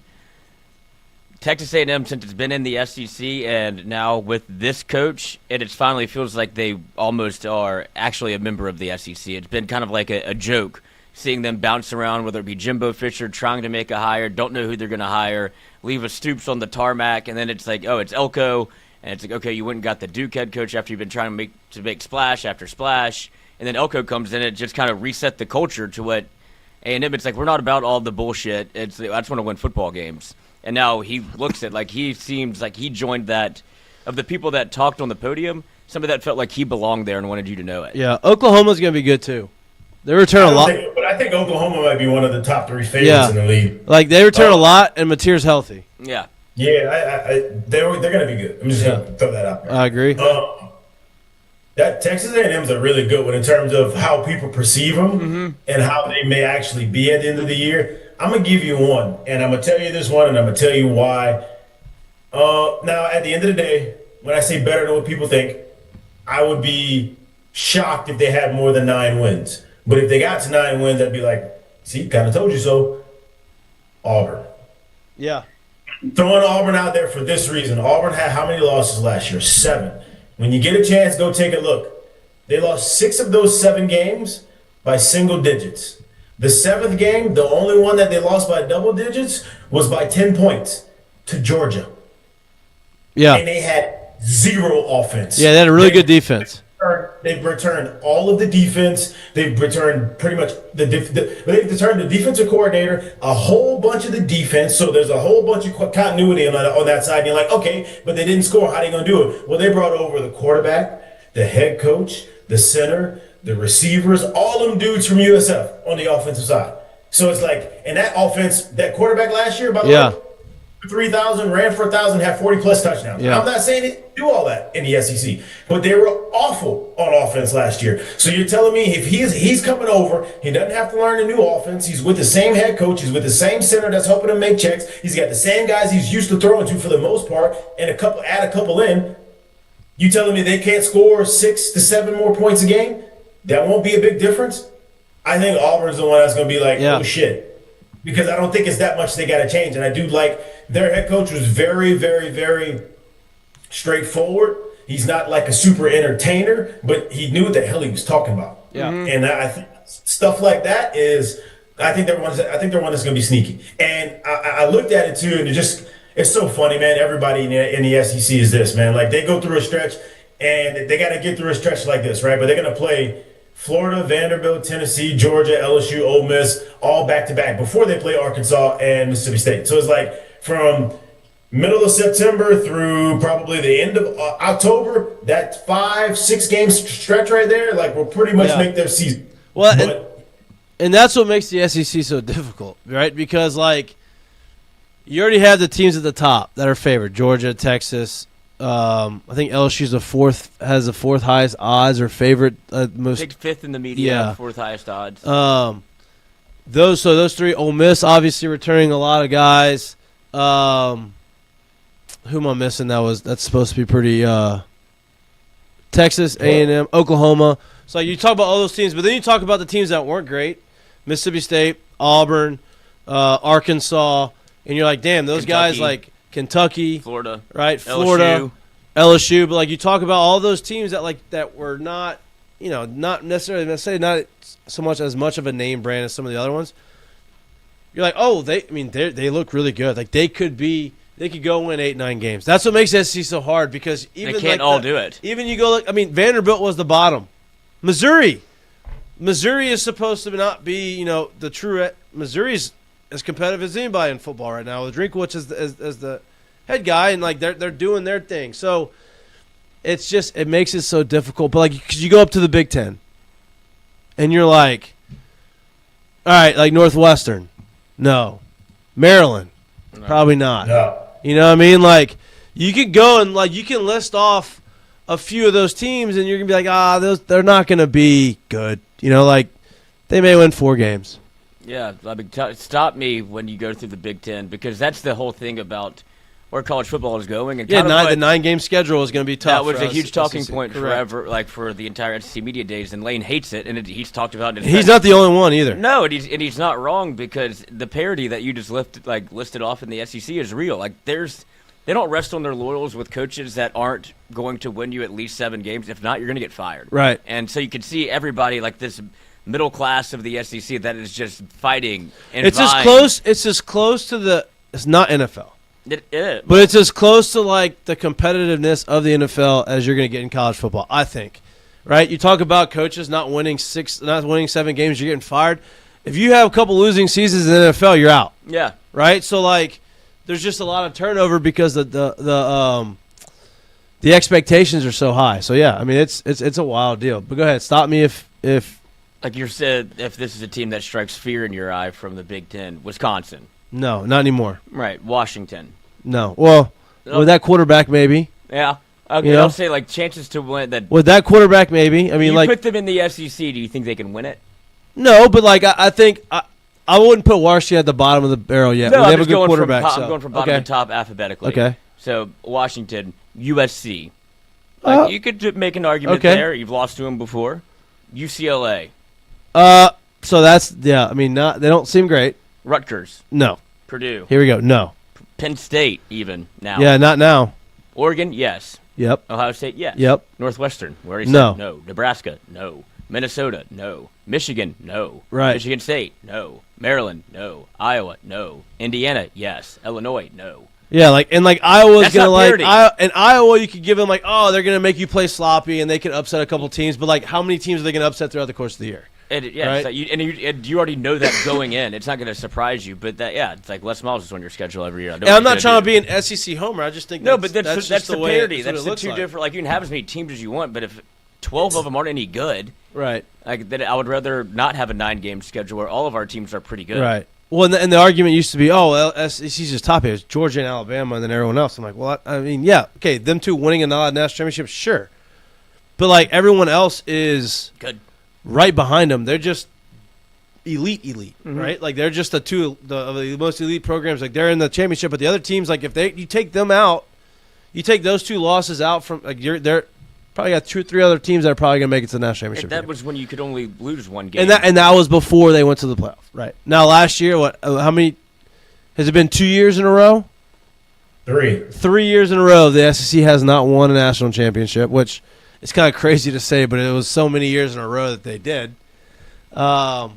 Texas A&M, since it's been in the SEC and now with this coach, it finally feels like they almost are actually a member of the SEC. It's been kind of like a joke seeing them bounce around, whether it be Jimbo Fisher trying to make a hire, don't know who they're going to hire, leave a Stoops on the tarmac, and then it's like, oh, it's Elko, and it's like, okay, you went and got the Duke head coach after you've been trying to make splash after splash, and then Elko comes in and just kind of reset the culture to what A&M. It's like we're not about all the bullshit. I just want to win football games. And now he looks at like he seems like he joined that of the people that talked on the podium. Some of that felt like he belonged there and wanted you to know it. Yeah, Oklahoma's going to be good too. They return a lot. But I think Oklahoma might be one of the top 3 favorites in the league. Like they return a lot, and Mateer's healthy. Yeah. Yeah, they're going to be good. I'm just going to throw that out there. I agree. That Texas A&M is a really good one in terms of how people perceive them and how they may actually be at the end of the year. I'm going to give you one, and I'm going to tell you this one, and I'm going to tell you why. Now, at the end of the day, when I say better than what people think, I would be shocked if they had more than 9 wins. But if they got to 9 wins, I'd be like, see, kind of told you so. Auburn. Yeah. Throwing Auburn out there for this reason. Auburn had how many losses last year? 7. When you get a chance, go take a look. They lost 6 of those 7 games by single digits. The 7th game, the only one that they lost by double digits, was by 10 points to Georgia. Yeah. And they had 0 offense. Yeah, they had a really good defense. They've returned all of the defense. They've returned pretty much they've returned the defensive coordinator, a whole bunch of the defense. So there's a whole bunch of continuity on that side. And you're like, okay, but they didn't score. How are they going to do it? Well, they brought over the quarterback, the head coach, the center, the receivers, all them dudes from USF on the offensive side. So it's like, and that offense, that quarterback last year, by the way, 3,000, ran for 1,000, had 40-plus touchdowns. Yeah. I'm not saying they do all that in the SEC, but they were awful on offense last year. So you're telling me if he's coming over, he doesn't have to learn a new offense. He's with the same head coach. He's with the same center that's helping him make checks. He's got the same guys he's used to throwing to for the most part, and add a couple in. You telling me they can't score 6 to 7 more points a game? That won't be a big difference? I think Auburn's the one that's going to be like, oh, shit. Because I don't think it's that much they got to change. And I do like their head coach was very, very, very straightforward. He's not like a super entertainer, but he knew what the hell he was talking about. Yeah. And I think stuff like that I think they're one that's going to be sneaky. And I looked at it too, and it's so funny, man. Everybody in the SEC is this, man. Like they go through a stretch, and they got to get through a stretch like this, right? But they're going to play Florida, Vanderbilt, Tennessee, Georgia, LSU, Ole Miss, all back-to-back before they play Arkansas and Mississippi State. So it's like from middle of September through probably the end of October, that 5-6 game stretch right there, like will pretty much make their season. Well, and that's what makes the SEC so difficult, right? Because, like, you already have the teams at the top that are favored. Georgia, Texas. I think LSU's has the fourth highest odds or favorite. Picked fifth in the media, fourth highest odds. Those three. Ole Miss obviously returning a lot of guys. Who am I missing? That's supposed to be pretty. Texas, A&M, Oklahoma. So you talk about all those teams, but then you talk about the teams that weren't great: Mississippi State, Auburn, Arkansas, and you're like, damn, those guys like Kentucky, Florida, right? Florida, LSU. But like you talk about all those teams that were not, not necessarily not so much of a name brand as some of the other ones. You're like, oh, they look really good. Like they could go win 8-9 games. That's what makes SEC so hard because even they can't all do it. Even you go Vanderbilt was the bottom. Missouri is supposed to not be, the true. Missouri's as competitive as anybody in football right now with Drinkwitz as the head guy, and like they're doing their thing. So it makes it so difficult. But like, because you go up to the Big Ten, and you're like, all right, like Northwestern, no, Maryland, no. Probably not. No. You know what I mean? Like you could go and like you can list off a few of those teams, and you're gonna be like, they're not gonna be good. Like they may win 4 games. Yeah, I mean, stop me when you go through the Big Ten because that's the whole thing about where college football is going. And the 9-game schedule is going to be tough. That was a huge talking point forever, like for the entire SEC media days. And Lane hates it, and he's talked about it. He's not the only one either. No, and he's not wrong because the parity that you just listed off in the SEC is real. Like they don't rest on their laurels with coaches that aren't going to win you at least 7 games. If not, you're going to get fired. Right. And so you can see everybody like this middle class of the SEC that is just fighting. And it's vying. as close. It's as close to the. It's not NFL. It is. But it's as close to like the competitiveness of the NFL as you're going to get in college football. I think. Right. You talk about coaches not winning 7 games, you're getting fired. If you have a couple losing seasons in the NFL, you're out. Yeah. Right. So like. There's just a lot of turnover because the expectations are so high. So yeah, I mean it's a wild deal. But go ahead, stop me if like you said, if this is a team that strikes fear in your eye from the Big Ten, Wisconsin. No, not anymore. Right, Washington. No, well, with that quarterback maybe. Yeah, okay. I'll say like chances to win that. With that quarterback maybe. I mean, you put them in the SEC. Do you think they can win it? No, but like I think. I wouldn't put Washington at the bottom of the barrel yet. No, they have a good quarterback. I'm going from bottom to top alphabetically. Okay. So Washington, USC. You could make an argument there. You've lost to them before. UCLA. So that's I mean, they don't seem great. Rutgers. No. Purdue. Here we go. No. Penn State even now. Yeah, not now. Oregon, yes. Yep. Ohio State, yes. Yep. Northwestern, where he no. said no. Nebraska, no. Minnesota, no. Michigan, no. Right. Michigan State, no. Maryland, no. Iowa, no. Indiana, yes. Illinois, no. Yeah, Iowa's That's gonna and Iowa you could give them they're gonna make you play sloppy and they can upset a couple teams, but how many teams are they gonna upset throughout the course of the year? Right? You already know that going in. It's not going to surprise you, but it's like Les Miles is on your schedule every year. I'm not trying to be an SEC homer. I just think that's the parity. That's the two different. Like you can have as many teams as you want, but if 12 of them aren't any good, right? Then I would rather not have a 9-game schedule where all of our teams are pretty good, right? Well, and the argument used to be, SEC's just top here. It's Georgia and Alabama, and then everyone else. I'm like, well, I mean, yeah, okay, them two winning a national championship, sure, but everyone else is good. Right behind them, they're just elite, mm-hmm. right? They're just the most elite programs. They're in the championship, but the other teams, if you take them out, you take those 2 losses out from they're probably got 2 or 3 other teams that are probably going to make it to the national championship. That was when you could only lose 1 game, and that was before they went to the playoff. Right now, last year, how many has it been? 2 years in a row? 3. 3 years in a row, the SEC has not won a national championship, which. It's kind of crazy to say, but it was so many years in a row that they did. That's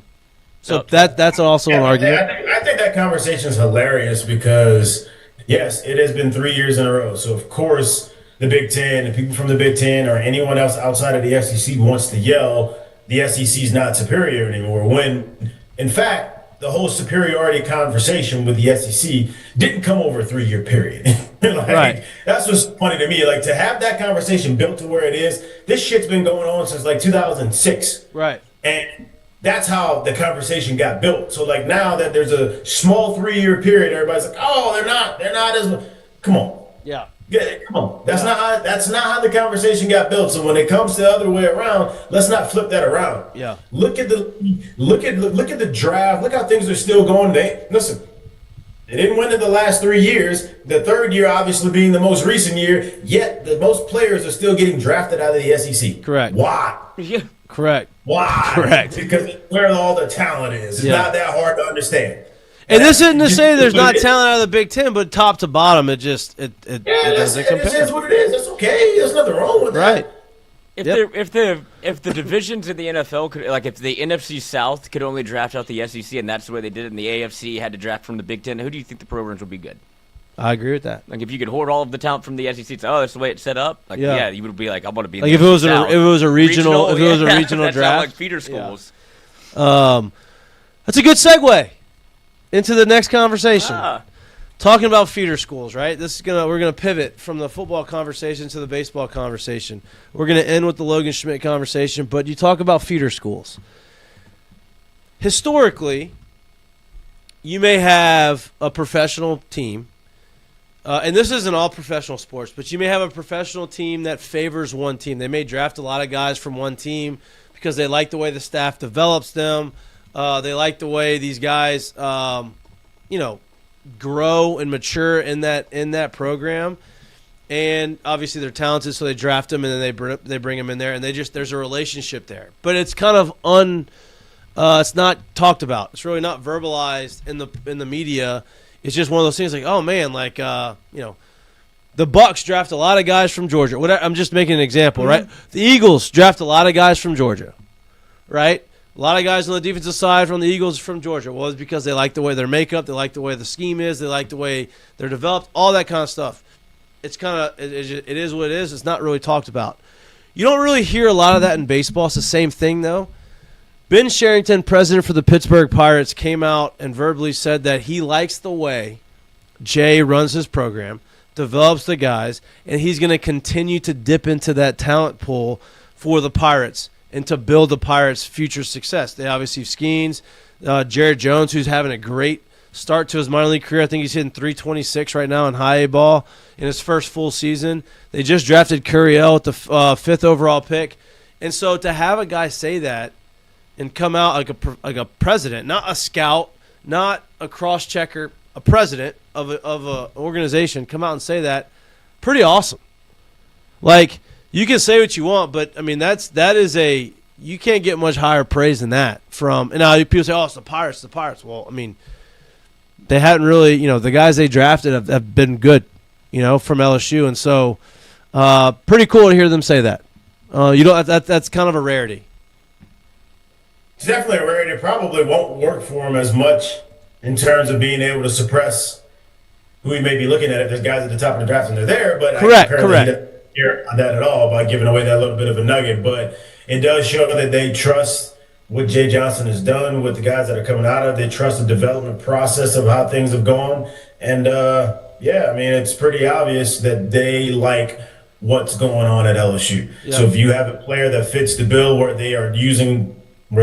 also an argument. I think that conversation is hilarious because, yes, it has been 3 years in a row. So, of course, the Big Ten and people from the Big Ten or anyone else outside of the SEC wants to yell, the SEC is not superior anymore. When, in fact, the whole superiority conversation with the SEC didn't come over a 3-year period. Right. That's what's funny to me. Like, to have that conversation built to where it is, this shit's been going on since like 2006. Right. And that's how the conversation got built. So like now that there's a small 3-year period, everybody's like, oh, they're not as, come on. Yeah. Yeah, come on. That's not how the conversation got built. So when it comes the other way around, let's not flip that around. Yeah. Look at the draft. Look how things are still going. Listen. They didn't win in the last 3 years. The third year, obviously, being the most recent year. Yet the most players are still getting drafted out of the SEC. Correct. Why? Yeah. Correct. Why? Correct. Because where all the talent is. It's not that hard to understand. And this isn't to say there's not talent out of the Big Ten, but top to bottom, it doesn't compare. It is what it is. That's okay. There's nothing wrong with that. If the divisions in the NFL could, like, if the NFC South could only draft out the SEC and that's the way they did it, and the AFC had to draft from the Big Ten, who do you think the programs would be good? I agree with that. Like, if you could hoard all of the talent from the SEC, it's, that's the way it's set up. Like, yeah, you would be like, I want to be. Like in if the it was South. if it was a regional that's draft, like feeder schools. That's a good segue into the next conversation. Talking about feeder schools, right? We're gonna pivot from the football conversation to the baseball conversation. We're gonna end with the Logan Schmidt conversation, but you talk about feeder schools. Historically, you may have a professional team, and this isn't all professional sports, but you may have a professional team that favors one team. They may draft a lot of guys from one team because they like the way the staff develops them. They like the way these guys, grow and mature in that program, and obviously they're talented, so they draft them and then they bring them in there, and there's a relationship there. But it's kind of it's not talked about. It's really not verbalized in the media. It's just one of those things like, oh man, like the Bucks draft a lot of guys from Georgia. I'm just making an example, right? The Eagles draft a lot of guys from Georgia, right? A lot of guys on the defensive side from the Eagles from Georgia. Well, it's because they like the way their makeup, they like the way the scheme is, they like the way they're developed, all that kind of stuff. It's kind of it is what it is. It's not really talked about. You don't really hear a lot of that in baseball. It's the same thing, though. Ben Sherrington, president for the Pittsburgh Pirates, came out and verbally said that he likes the way Jay runs his program, develops the guys, and he's going to continue to dip into that talent pool for the Pirates and to build the Pirates' future success. They obviously have Skeens, Jared Jones, who's having a great start to his minor league career. I think he's hitting 326 right now in high A ball in his first full season. They just drafted Curiel with the 5th overall pick. And so to have a guy say that and come out like a president, not a scout, not a cross-checker, a president of a organization, come out and say that, pretty awesome. Like, you can say what you want, but I mean you can't get much higher praise than that from. And now people say, "Oh, it's the Pirates." Well, I mean, they hadn't really, the guys they drafted have been good, from LSU, and so pretty cool to hear them say that. That's kind of a rarity. It's definitely a rarity. It probably won't work for him as much in terms of being able to suppress who he may be looking at if there's guys at the top of the draft and they're there. But correct. Hear on that at all by giving away that little bit of a nugget, but it does show that they trust what Jay Johnson has done with the guys that are coming out of. They trust the development process of how things have gone, and it's pretty obvious that they like what's going on at LSU. Yeah. So if you have a player that fits the bill where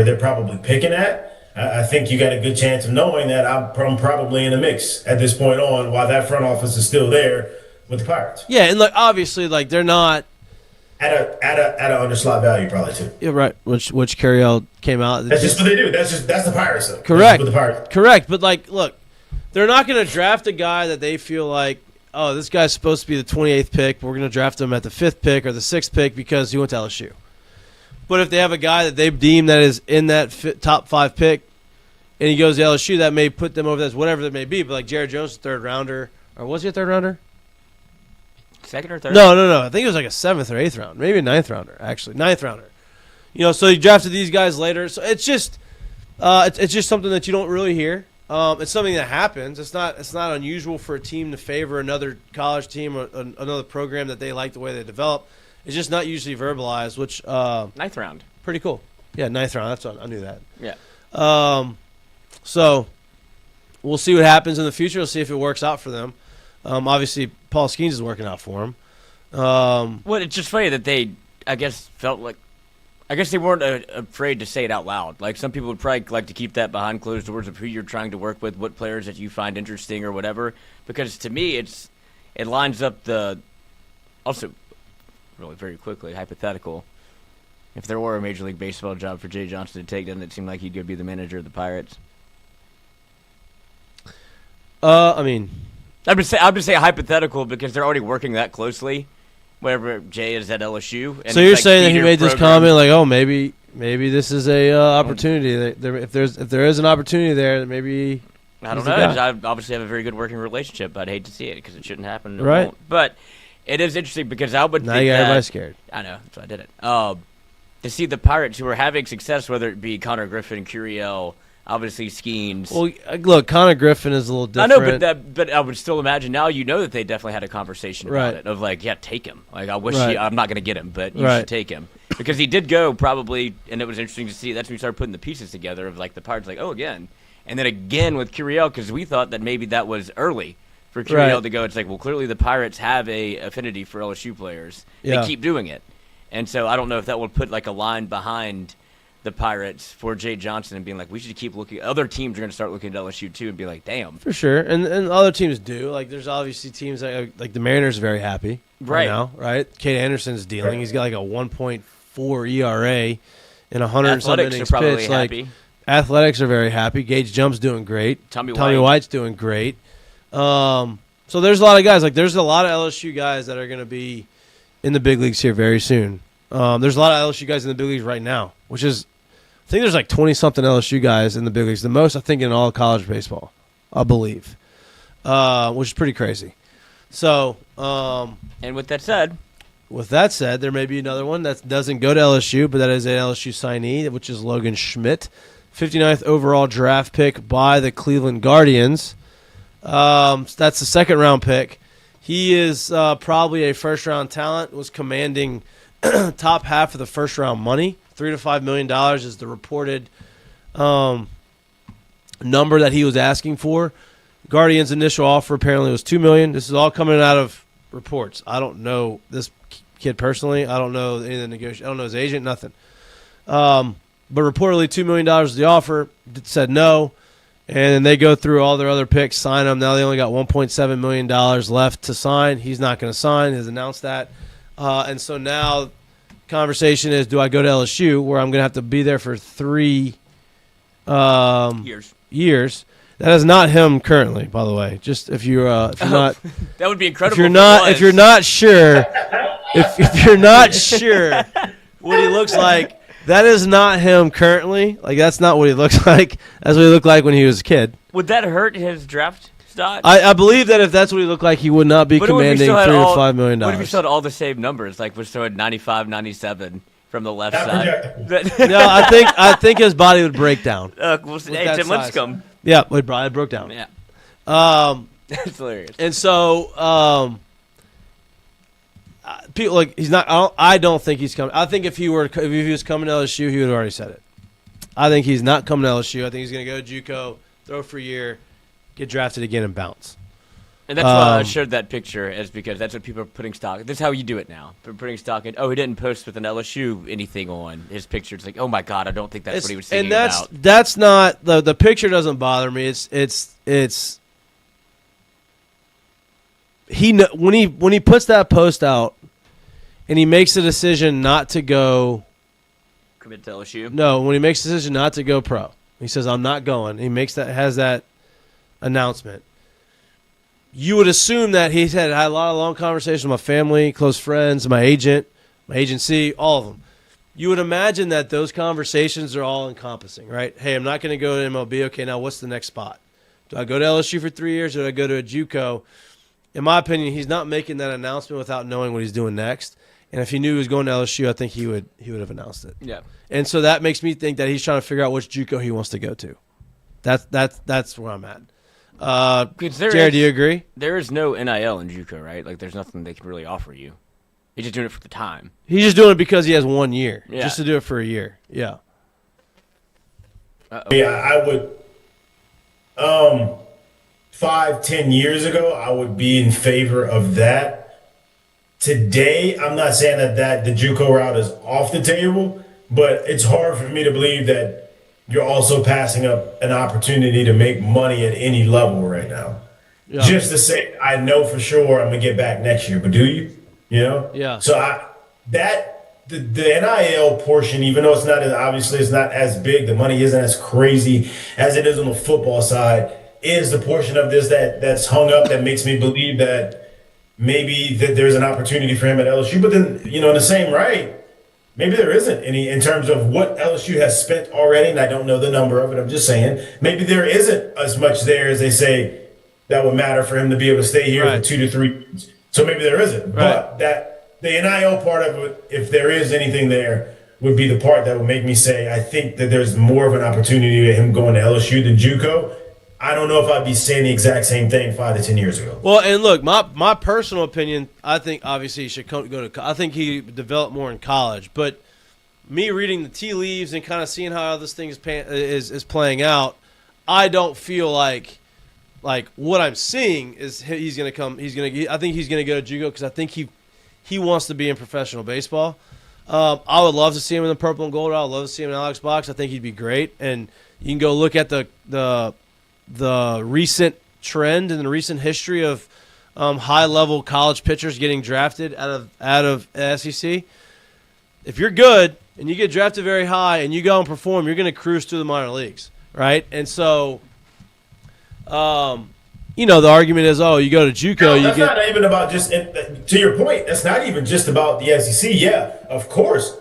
they're probably picking at, I think you got a good chance of knowing that I'm probably in the mix at this point on, while that front office is still there with the Pirates. Yeah, and obviously they're not at a underslot value probably too. Yeah, right. Which Curiel came out. That's just what they do. That's the Pirates though. Correct. The Pirates. Correct. But look, they're not going to draft a guy that they feel like, oh, this guy's supposed to be the 28th pick, but we're going to draft him at the 5th pick or the 6th pick because he went to LSU. But if they have a guy that they deem that is in that top 5 pick, and he goes to LSU, that may put them over that, whatever that may be. But like Jared Jones, 3rd rounder, or was he a 3rd rounder? 2nd or 3rd? No. I think it was like a 7th or 8th round, maybe a 9th rounder actually, 9th rounder. So you drafted these guys later. So it's just something that you don't really hear. It's something that happens. It's not unusual for a team to favor another college team or another program that they like the way they develop. It's just not usually verbalized, which 9th round. Pretty cool. Yeah, ninth round. That's what I knew that. Yeah. So we'll see what happens in the future. We'll see if it works out for them. Obviously, Paul Skeens is working out for him. Well, it's just funny that they, I guess, felt like, I guess they weren't afraid to say it out loud. Like, some people would probably like to keep that behind closed doors of who you're trying to work with, what players that you find interesting or whatever. Because to me, it lines up the, also, really very quickly, hypothetical. If there were a Major League Baseball job for Jay Johnson to take, doesn't it seem like he'd go be the manager of the Pirates? I mean, I'm just saying hypothetical because they're already working that closely. Wherever Jay is at LSU. And so you're saying that he made this comment like, oh, maybe this is a opportunity. If there is an opportunity there, maybe I don't know. I obviously have a very good working relationship. I'd hate to see it because it shouldn't happen. It right. won't. But it is interesting because I would now think you got that, everybody scared. I know, so I did it. To see the Pirates who are having success, whether it be Connor Griffin, Curiel, obviously Skeens. Well, look, Connor Griffin is a little different. I know, but I would still imagine now. You know that they definitely had a conversation about it of like, yeah, take him. Like I wish I'm not going to get him, but you should take him because he did go probably, and it was interesting to see. That's when we started putting the pieces together of like the Pirates, like again, and then again with Curiel because we thought that maybe that was early for Curiel to go. It's like, well, clearly the Pirates have a affinity for LSU players. Yeah. They keep doing it, and so I don't know if that would put like a line behind the Pirates for Jay Johnson and being like, we should keep looking. Other teams are going to start looking at LSU too and be like, damn. For sure, and other teams do. Like, there's obviously teams like the Mariners are very happy right now, right? Cade Anderson's dealing. He's got like a 1.4 ERA in 100-something innings pitched. Like, Athletics are very happy. Gage Jump's doing great. Tommy White's doing great. So there's a lot of guys. Like, there's a lot of LSU guys that are going to be in the big leagues here very soon. There's a lot of LSU guys in the big leagues right now, which is, I think there's like 20-something LSU guys in the big leagues. The most, I think, in all of college baseball, I believe, which is pretty crazy. So, and with that said, there may be another one that doesn't go to LSU, but that is an LSU signee, which is Logan Schmidt, 59th overall draft pick by the Cleveland Guardians. That's the second-round pick. He is probably a first-round talent, was commanding top half of the first-round money. $3 to $5 million is the reported number that he was asking for. Guardians' initial offer apparently was $2 million. This is all coming out of reports. I don't know this kid personally. I don't know any of the negotiation. I don't know his agent. Nothing. But reportedly $2 million was the offer. Said no, and then they go through all their other picks, sign them. Now they only got $1.7 million left to sign. He's not going to sign. He has announced that, and so now. Conversation is, do I go to LSU where I'm going to have to be there for 3 years? That is not him currently, by the way. Just if you're not, that would be incredible. If you're not sure, if you're not sure what he looks like, that is not him currently. Like, that's not what he looks like. That's what he looked like when he was a kid. Would that hurt his draft stock? I believe that if that's what he looked like, he would not be commanding $3 to $5 million. What if he still had all the same numbers? Like, was still at 95, 97 from the left side. No, I think his body would break down. Hey, Tim Lincecum. Yeah, it probably broke down. Yeah. That's hilarious. And so, people like he's not. I don't think he's coming. I think if he was coming to LSU, he would have already said it. I think he's not coming to LSU. I think he's going to go to JUCO, throw for a year, get drafted again, and bounce. And that's why I shared that picture, is because that's what people are putting stock. That's how you do it now. They're putting stock in. Oh, he didn't post with an LSU anything on his picture. It's like, oh my God, I don't think that's what he was thinking about. And that's not the picture doesn't bother me. It's when he puts that post out, and he makes the decision not to go commit to LSU. No, when he makes the decision not to go pro, he says, "I'm not going." He has that announcement. You would assume that he's had a lot of long conversations with my family, close friends, my agent, my agency, all of them. You would imagine that those conversations are all encompassing, right? Hey, I'm not going to go to MLB. Okay, now what's the next spot? Do I go to LSU for 3 years or do I go to a JUCO? In my opinion, he's not making that announcement without knowing what he's doing next. And if he knew he was going to LSU, I think he would have announced it. Yeah. And so that makes me think that he's trying to figure out which JUCO he wants to go to. That's where I'm at. Jared, do you agree? There is no NIL in JUCO, right? Like, there's nothing they can really offer you. He's just doing it for the time. He's just doing it because he has 1 year, Yeah. just to do it for a year. Yeah. Yeah, I would 5, 10 years ago, I would be in favor of that. Today, I'm not saying that the JUCO route is off the table, but it's hard for me to believe that you're also passing up an opportunity to make money at any level right now. Yeah. Just to say, I know for sure I'm gonna get back next year, but do you? You know? Yeah. So the NIL portion, even though it's not as obviously it's not as big, the money isn't as crazy as it is on the football side, is the portion of this that's hung up that makes me believe that maybe that there's an opportunity for him at LSU. But then, in the same right, maybe there isn't any in terms of what LSU has spent already, and I don't know the number of it. I'm just saying maybe there isn't as much there as they say that would matter for him to be able to stay here for 2 to 3 years. So maybe there isn't. But that the NIL part of it, if there is anything there, would be the part that would make me say I think that there's more of an opportunity to him going to LSU than JUCO. I don't know if I'd be saying the exact same thing 5 to 10 years ago. Well, and look, my personal opinion, I think obviously he should go to. I think he developed more in college, but me reading the tea leaves and kind of seeing how this thing is playing out, I don't feel like what I'm seeing is he's going to come. I think he's going to go to JUCO because I think he wants to be in professional baseball. I would love to see him in the purple and gold. I'd love to see him in Alex Box. I think he'd be great, and you can go look at the recent trend and the recent history of high-level college pitchers getting drafted out of SEC. If you're good and you get drafted very high and you go and perform, you're going to cruise through the minor leagues, right? And so, the argument is, you go to JUCO, no, that's not even about just. To your point, that's not even just about the SEC. Yeah, of course.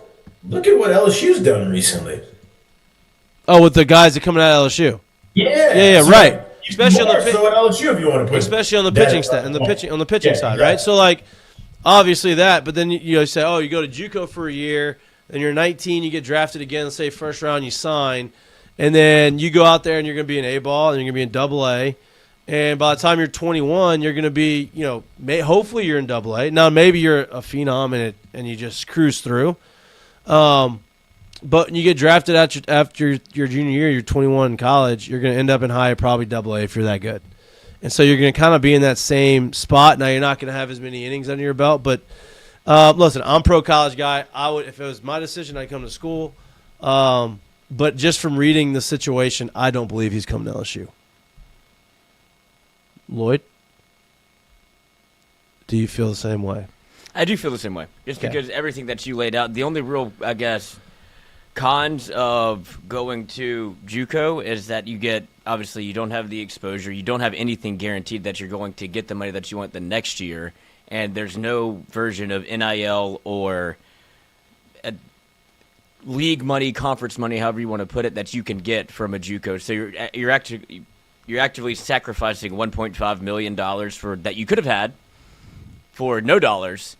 Look at what LSU's done recently. Oh, with the guys that coming out of LSU. Yeah, right. Especially on the so at LSU, if you want to put especially on the pitching side, on the pitching side, exactly. right? So obviously that, but then you say, you go to JUCO for a year, then you're 19, you get drafted again, let's say first round, you sign, and then you go out there and you're going to be an A-ball and you're going to be in Double-A, and by the time you're 21, you're going to be, hopefully you're in Double-A. Now maybe you're a phenom and you just cruise through. But when you get drafted after your junior year, you're 21 in college, you're going to end up in high, probably Double-A if you're that good. And so you're going to kind of be in that same spot. Now, you're not going to have as many innings under your belt. But, listen, I'm pro-college guy. I would, if it was my decision, I'd come to school. But just from reading the situation, I don't believe he's coming to LSU. Lloyd? Do you feel the same way? I do feel the same way. Just because everything that you laid out, the only real, I guess, cons of going to JUCO is that you don't have the exposure. You don't have anything guaranteed that you're going to get the money that you want the next year. And there's no version of NIL or league money, conference money, however you want to put it, that you can get from a JUCO. So you're actively sacrificing $1.5 million for that you could have had for no dollars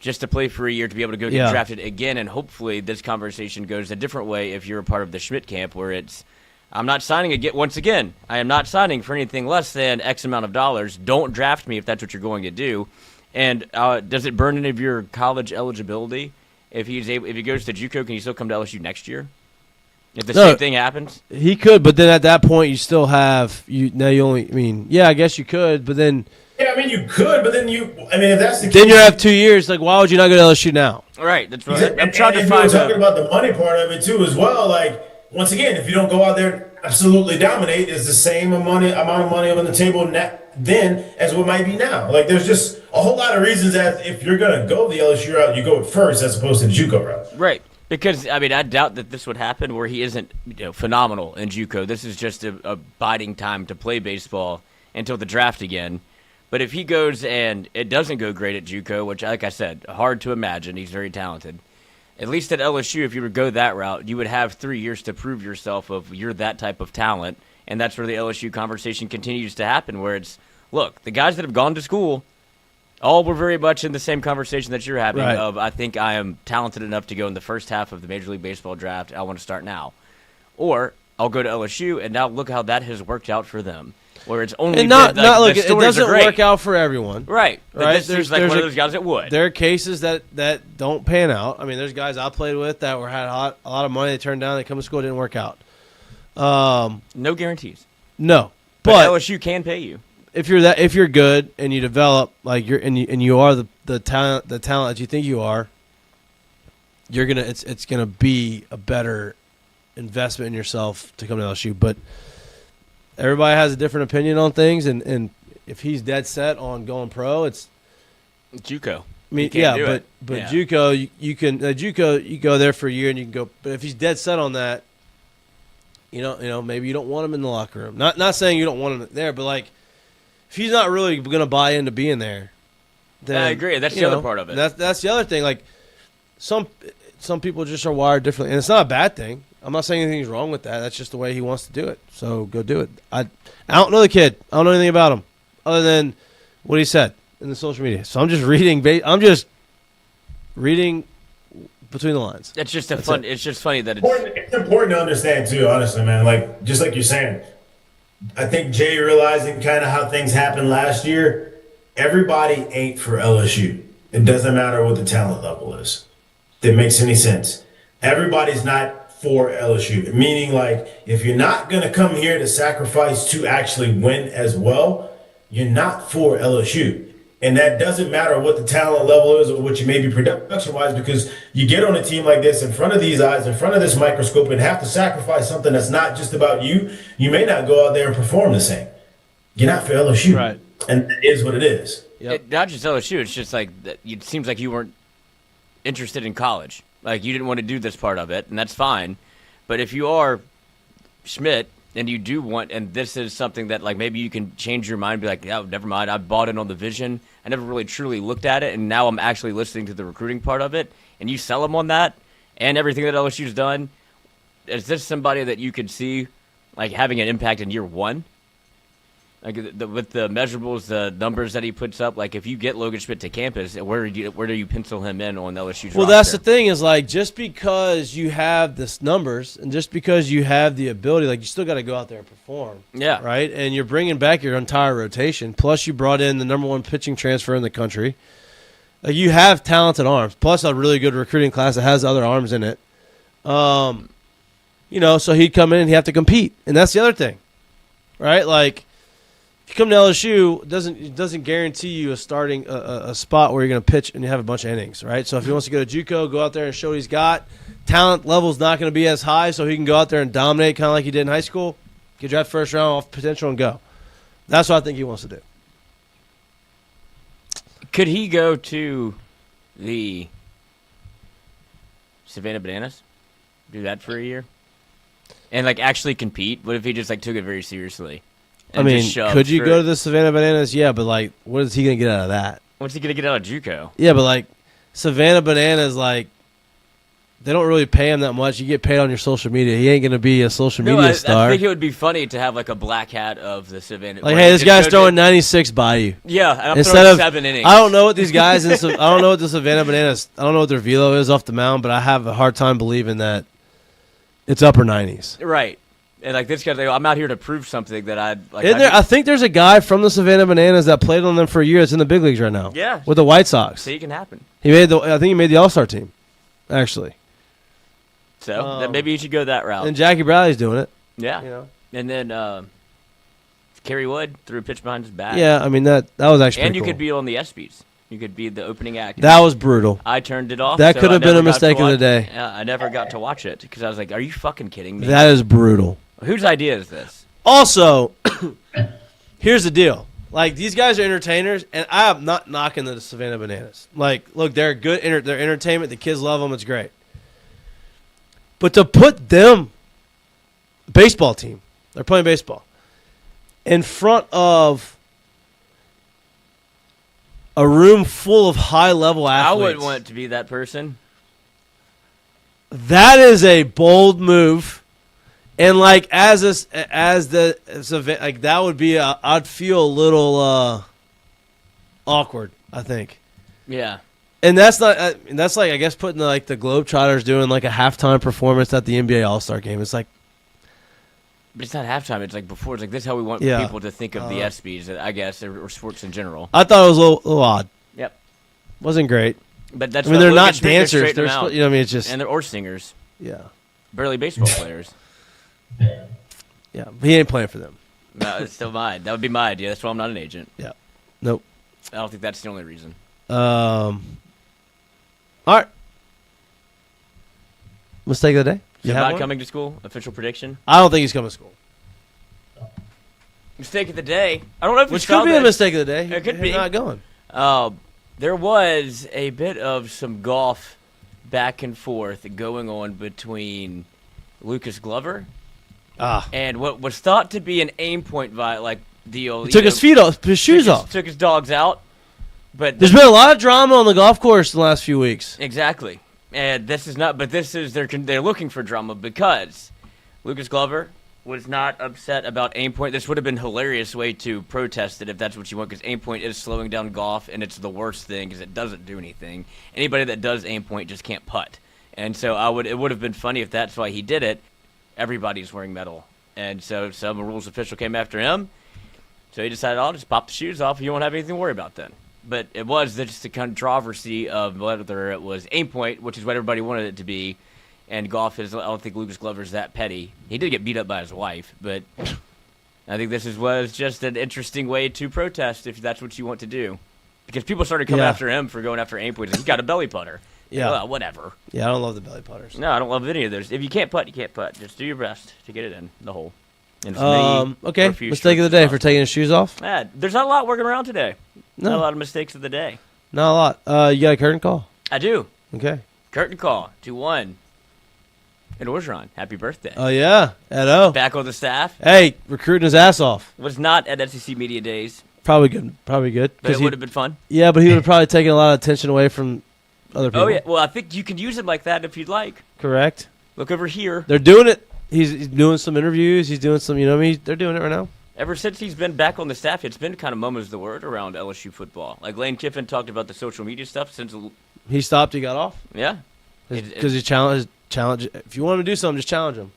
just to play for a year to be able to go get drafted again. And hopefully this conversation goes a different way if you're a part of the Schmidt camp, where it's, I'm not signing once again, I am not signing for anything less than X amount of dollars. Don't draft me if that's what you're going to do. And does it burn any of your college eligibility? If he goes to JUCO, can he still come to LSU next year? If the same thing happens? He could, but then at that point you still have I guess you could, but then yeah, you could, but then if that's the case, then you have 2 years. Why would you not go to LSU now? Right, that's right. I'm trying to find. Talking about the money part of it too, as well. Once again, if you don't go out there and absolutely dominate, is the same amount of money on the table then as what might be now. There's just a whole lot of reasons that if you're gonna go the LSU route, you go it first as opposed to the JUCO route. Right. Because, I doubt that this would happen where he isn't phenomenal in JUCO. This is just a biding time to play baseball until the draft again. But if he goes and it doesn't go great at JUCO, which, like I said, hard to imagine, he's very talented. At least at LSU, if you would go that route, you would have 3 years to prove yourself of you're that type of talent. And that's where the LSU conversation continues to happen, where it's, look, the guys that have gone to school, all were very much in the same conversation that you're having of, I think I am talented enough to go in the first half of the Major League Baseball draft. I want to start now. Or I'll go to LSU, and now look how that has worked out for them. Where it's only it doesn't work out for everyone. Right. This there's one of those guys that would. There are cases that don't pan out. There's guys I played with that had a lot of money they turned down. They come to school, it didn't work out. No guarantees. No, But LSU can pay you. if you're good and you develop like you are the talent that you think you are, it's gonna be a better investment in yourself to come to LSU. But everybody has a different opinion on things, and if he's dead set on going pro, it's JUCO. I mean, but JUCO, you can JUCO, you go there for a year and you can go. But if he's dead set on that, maybe you don't want him in the locker room. Not saying you don't want him there, but like if he's not really going to buy into being there, then I agree. That's the other part of it. That's the other thing. Like some people just are wired differently, and it's not a bad thing. I'm not saying anything's wrong with that. That's just the way he wants to do it. So go do it. I don't know the kid. I don't know anything about him other than what he said in the social media. So I'm just reading. I'm just reading between the lines. It's just It's just funny that it's important to understand too. Honestly, man, like just like you're saying, I think Jay realizing kind of how things happened last year. Everybody ain't for LSU. It doesn't matter what the talent level is. If it makes any sense. Everybody's not for LSU. Meaning, like, if you're not going to come here to sacrifice to actually win as well, you're not for LSU. And that doesn't matter what the talent level is or what you may be production-wise, because you get on a team like this in front of these eyes, in front of this microscope, and have to sacrifice something that's not just about you. You may not go out there and perform the same. You're not for LSU. Right. And it is what it is. Yep. Not just LSU. It's just like it seems like you weren't interested in college. Like you didn't want to do this part of it, and that's fine. But if you are Schmidt and you do want, and this is something that like maybe you can change your mind, and be like, yeah, never mind. I bought in on the vision. I never really truly looked at it, and now I'm actually listening to the recruiting part of it. And you sell them on that, and everything that LSU's done. Is this somebody that you could see like having an impact in year one? Like with the measurables, the numbers that he puts up, like if you get Logan Schmidt to campus, where do you pencil him in on LSU's roster? Well, that's the thing is like just because you have this numbers and just because you have the ability, like you still got to go out there and perform. Yeah. Right? And you're bringing back your entire rotation. Plus you brought in the number one pitching transfer in the country. Like you have talented arms. Plus a really good recruiting class that has other arms in it. So he'd come in and he'd have to compete. And that's the other thing. Right? Like if you come to LSU, it doesn't guarantee you a starting a spot where you're going to pitch and you have a bunch of innings, right? So if he wants to go to JUCO, go out there and show what he's got. Talent level's not going to be as high, so he can go out there and dominate kind of like he did in high school. Get drafted first round off potential and go. That's what I think he wants to do. Could he go to the Savannah Bananas? Do that for a year? And like actually compete? What if he just like took it very seriously? I mean, could you go to the Savannah Bananas? Yeah, but like, what is he going to get out of that? What's he going to get out of JUCO? Yeah, but like, Savannah Bananas, like, they don't really pay him that much. You get paid on your social media. He ain't going to be a social media star. I think it would be funny to have like a black hat of the Savannah. Like, hey, this guy's throwing 96 by you. Yeah, and I'm Instead throwing of 7 innings. I don't know what these guys. I don't know what the Savannah Bananas. I don't know what their velo is off the mound, but I have a hard time believing that it's upper 90s. Right. And like this guy, I'm out here to prove something that I'd like. I think there's a guy from the Savannah Bananas that played on them for a year. That's in the big leagues right now. Yeah, with the White Sox. See, it can happen. I think he made the All-Star team, actually. So then maybe you should go that route. And Jackie Bradley's doing it. Yeah. And then Kerry Wood threw a pitch behind his back. Yeah, I mean that was actually. And you cool. could be on the ESPYs. You could be the opening act. That was brutal. I turned it off. That could have been a mistake of the day. Yeah, I never got to watch it because I was like, "Are you fucking kidding me?" That is brutal. Whose idea is this? Also, here's the deal. Like, these guys are entertainers, and I am not knocking the Savannah Bananas. Like, look, they're good. They're entertainment. The kids love them. It's great. But to put them, baseball team, they're playing baseball, in front of a room full of high-level athletes. I wouldn't want to be that person. That is a bold move. And like that would be I'd feel a little awkward, I think. Yeah. And that's not that's like I guess putting the Globetrotters doing like a halftime performance at the NBA All-Star game. It's like, but it's not halftime. It's like before. It's like this is how we want people to think of the ESPYs, I guess, or sports in general. I thought it was a little odd. Yep. Wasn't great. But that's they're not dancers. They're it's just and they're or singers. Yeah. Barely baseball players. Yeah, he ain't playing for them. No, it's still mine. That would be my idea. That's why I'm not an agent. Yeah. Nope. I don't think that's the only reason. All right. Mistake of the day? Is he not coming to school? Official prediction? I don't think he's coming to school. Mistake of the day. I don't know if Which could be a mistake of the day. It could be. Not going. There was a bit of some golf back and forth going on between Lucas Glover and what was thought to be an aim point deal. He took his feet off, his shoes off. Took his dogs out. But there's been a lot of drama on the golf course in the last few weeks. Exactly. And this is not, but this is, they're looking for drama because Lucas Glover was not upset about aim point. This would have been a hilarious way to protest it if that's what you want, because aim point is slowing down golf, and it's the worst thing because it doesn't do anything. Anybody that does aim point just can't putt. And so it would have been funny if that's why he did it. Everybody's wearing metal. And so some rules official came after him. So he decided, I'll just pop the shoes off. You won't have anything to worry about then. But it was just the controversy of whether it was aim point, which is what everybody wanted it to be, and golf is. I don't think Lucas Glover's that petty. He did get beat up by his wife, but I think this was just an interesting way to protest if that's what you want to do, because people started coming after him for going after aim points. He's got a belly putter. Yeah, well, whatever. Yeah, I don't love the belly putters. No, I don't love any of those. If you can't putt, you can't putt. Just do your best to get it in the hole. Okay, mistake of the day for taking his shoes off. There's not a lot working around today. No. Not a lot of mistakes of the day. Not a lot. You got a curtain call? I do. Okay. Curtain call 2-1. Ed Orgeron, happy birthday. Oh, yeah. Ed O. Back on the staff. Hey, recruiting his ass off. Was not at SEC Media Days. Probably good. Probably good. But it would have been fun. Yeah, but he would have probably taken a lot of attention away from other people. Oh, yeah. Well, I think you can use him like that if you'd like. Correct. Look over here. They're doing it. He's doing some interviews. He's doing some, they're doing it right now. Ever since he's been back on the staff, it's been kind of mum's the word around LSU football. Like Lane Kiffin talked about the social media stuff since he stopped. He got off. Yeah, because he challenge. If you want him to do something, just challenge him.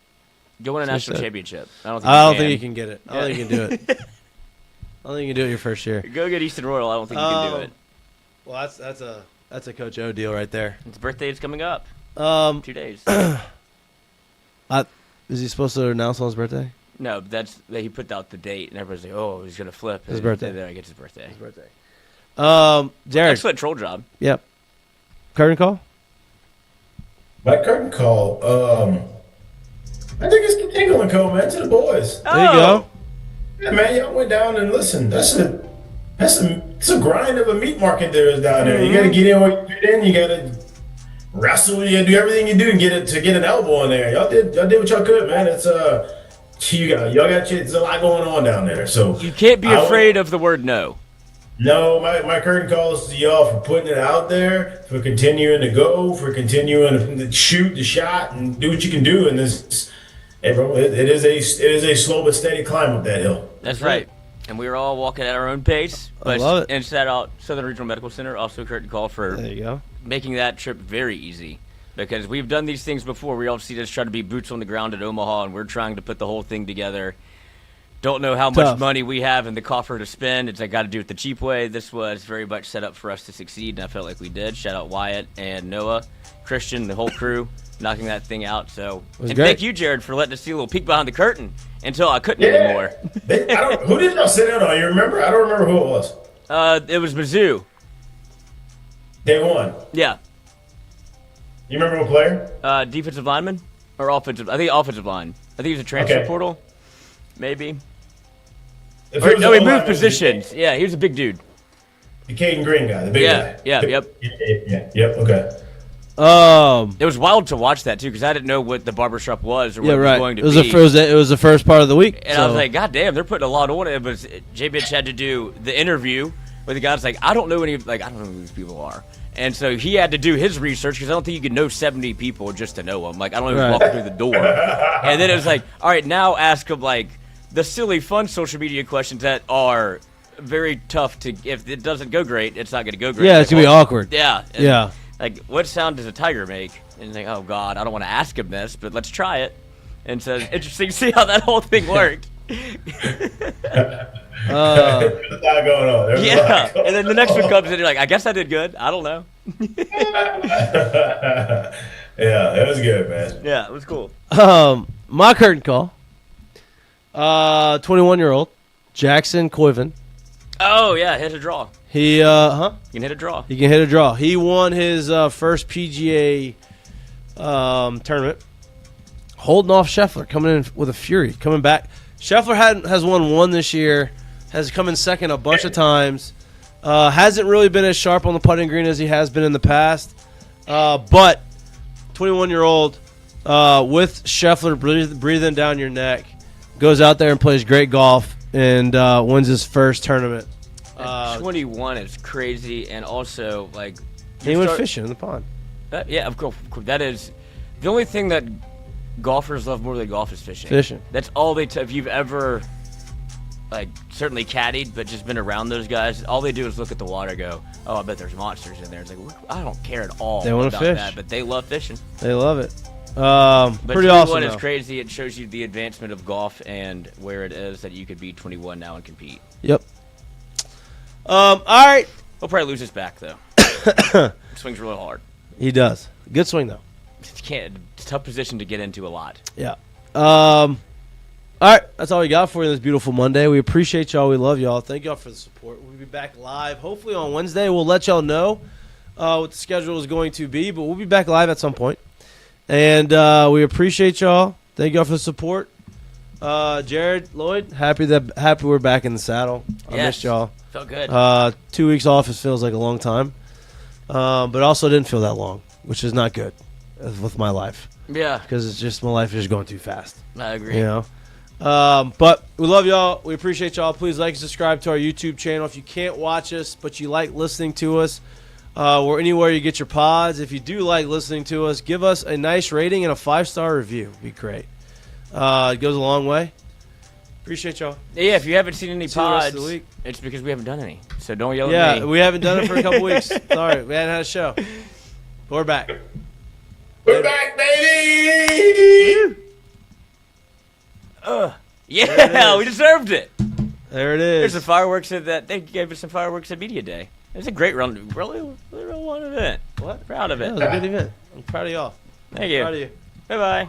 Go win a national championship. I don't think you can get it. I don't think you can do it. I don't think you can do it your first year. Go get Easton Royal. I don't think you can do it. Well, that's a Coach O deal right there. His birthday is coming up. 2 days. Is he supposed to announce on his birthday? No, he put out the date, and everybody's like, "Oh, he's gonna flip his birthday." There, I get his birthday. Jared. Excellent troll job. Yep. Curtain call. My curtain call. I think it's Tingle and Co. Man, to the boys. There you go. Yeah, man, y'all went down and listen. It's a grind of a meat market there is down there. You got to get in where you get in. You got to wrestle. You got to do everything you do and get an elbow in there. Y'all did what y'all could, man. It's y'all got there's a lot going on down there. So you can't be afraid of the word no. No, my curtain call is to y'all for putting it out there, for continuing to go, for continuing to shoot the shot and do what you can do. And this, hey bro, it is a slow but steady climb up that hill. That's right. And we were all walking at our own pace. But I love it. And shout out Southern Regional Medical Center, also curtain call for there you go. Making that trip very easy. Because we've done these things before. We obviously just try to be boots on the ground at Omaha, and we're trying to put the whole thing together. Don't know how much money we have in the coffer to spend. It's got to do it the cheap way. This was very much set up for us to succeed, and I felt like we did. Shout out Wyatt and Noah, Christian, the whole crew, knocking that thing out. So, and thank you, Jared, for letting us see a little peek behind the curtain until I couldn't anymore. Who did y'all sit in on? You remember? I don't remember who it was. It was Mizzou. Day one. Yeah. You remember what player? Defensive lineman or offensive? I think offensive line. I think he was a transfer portal. Maybe. No, he moved positions. Yeah, he was a big dude. The Caden Green guy, the big guy. Yep, okay. It was wild to watch that, too, because I didn't know what the barbershop was or what it was going to be. It was the first part of the week. And I was like, God damn, they're putting a lot on it. But J-Bitch had to do the interview with the guys I don't know who these people are. And so he had to do his research because I don't think you could know 70 people just to know them. I don't know who's walking through the door. And then it was all right, now ask them, the silly, fun social media questions that are very tough to. If it doesn't go great, it's not going to go great. Yeah, it's going to be awkward. Yeah. Yeah. What sound does a tiger make? And oh, God, I don't want to ask him this, but let's try it. And so it's interesting to see how that whole thing worked. There's a lot going on. And then the next one comes in, you're I guess I did good. I don't know. Yeah, it was good, man. Yeah, it was cool. My curtain call 21-year-old Jackson Coivin. Oh yeah, hit a draw. He You can hit a draw. He can hit a draw. He won his first PGA tournament, holding off Scheffler, coming in with a fury, coming back. Scheffler has won one this year, has come in second a bunch of times. Hasn't really been as sharp on the putting green as he has been in the past. But 21-year-old with Scheffler breathing down your neck, goes out there and plays great golf and wins his first tournament. 21 is crazy, and also like he went fishing in the pond. Yeah, of course. That is the only thing that golfers love more than golf is fishing. Fishing. That's all they. If you've ever, like, certainly caddied, but just been around those guys, all they do is look at the water, and go, "Oh, I bet there's monsters in there." It's like, I don't care at all. They want to fish, that, but they love fishing. They love it. But Pretty 21 awesome. is crazy. It shows you the advancement of golf and where it is that you could be 21 now and compete. Yep. All right. He'll probably lose his back though. Swings really hard. He does. Good swing though. It's a tough position to get into a lot. Yeah. All right. That's all we got for you this beautiful Monday. We appreciate y'all. We love y'all. Thank y'all for the support. We'll be back live hopefully on Wednesday. We'll let y'all know what the schedule is going to be, but we'll be back live at some point. And we appreciate y'all. Thank y'all for the support. Jared, Lloyd, happy we're back in the saddle. I missed y'all. Felt good. 2 weeks off, it feels like a long time. But also didn't feel that long, which is not good with my life. Yeah. Because it's just my life is just going too fast. I agree. You know? But we love y'all. We appreciate y'all. Please like and subscribe to our YouTube channel. If you can't watch us, but you like listening to us, or anywhere you get your pods, if you do like listening to us, give us a nice rating and a 5-star review. It'd be great. It goes a long way. Appreciate y'all. Yeah, if you haven't seen any See you the rest pods, of the week. it's because we haven't done any. So don't yell at me. Yeah, we haven't done it for a couple weeks. Sorry, we hadn't had a show. But we're back. We're back, baby! Yeah, we deserved it. There it There's is. some fireworks at that. They gave us some fireworks at Media Day. It was a great run. Really one event. What? Proud of Yeah, it. it was a good event. I'm proud of y'all. Thank you. Proud of you. Bye-bye.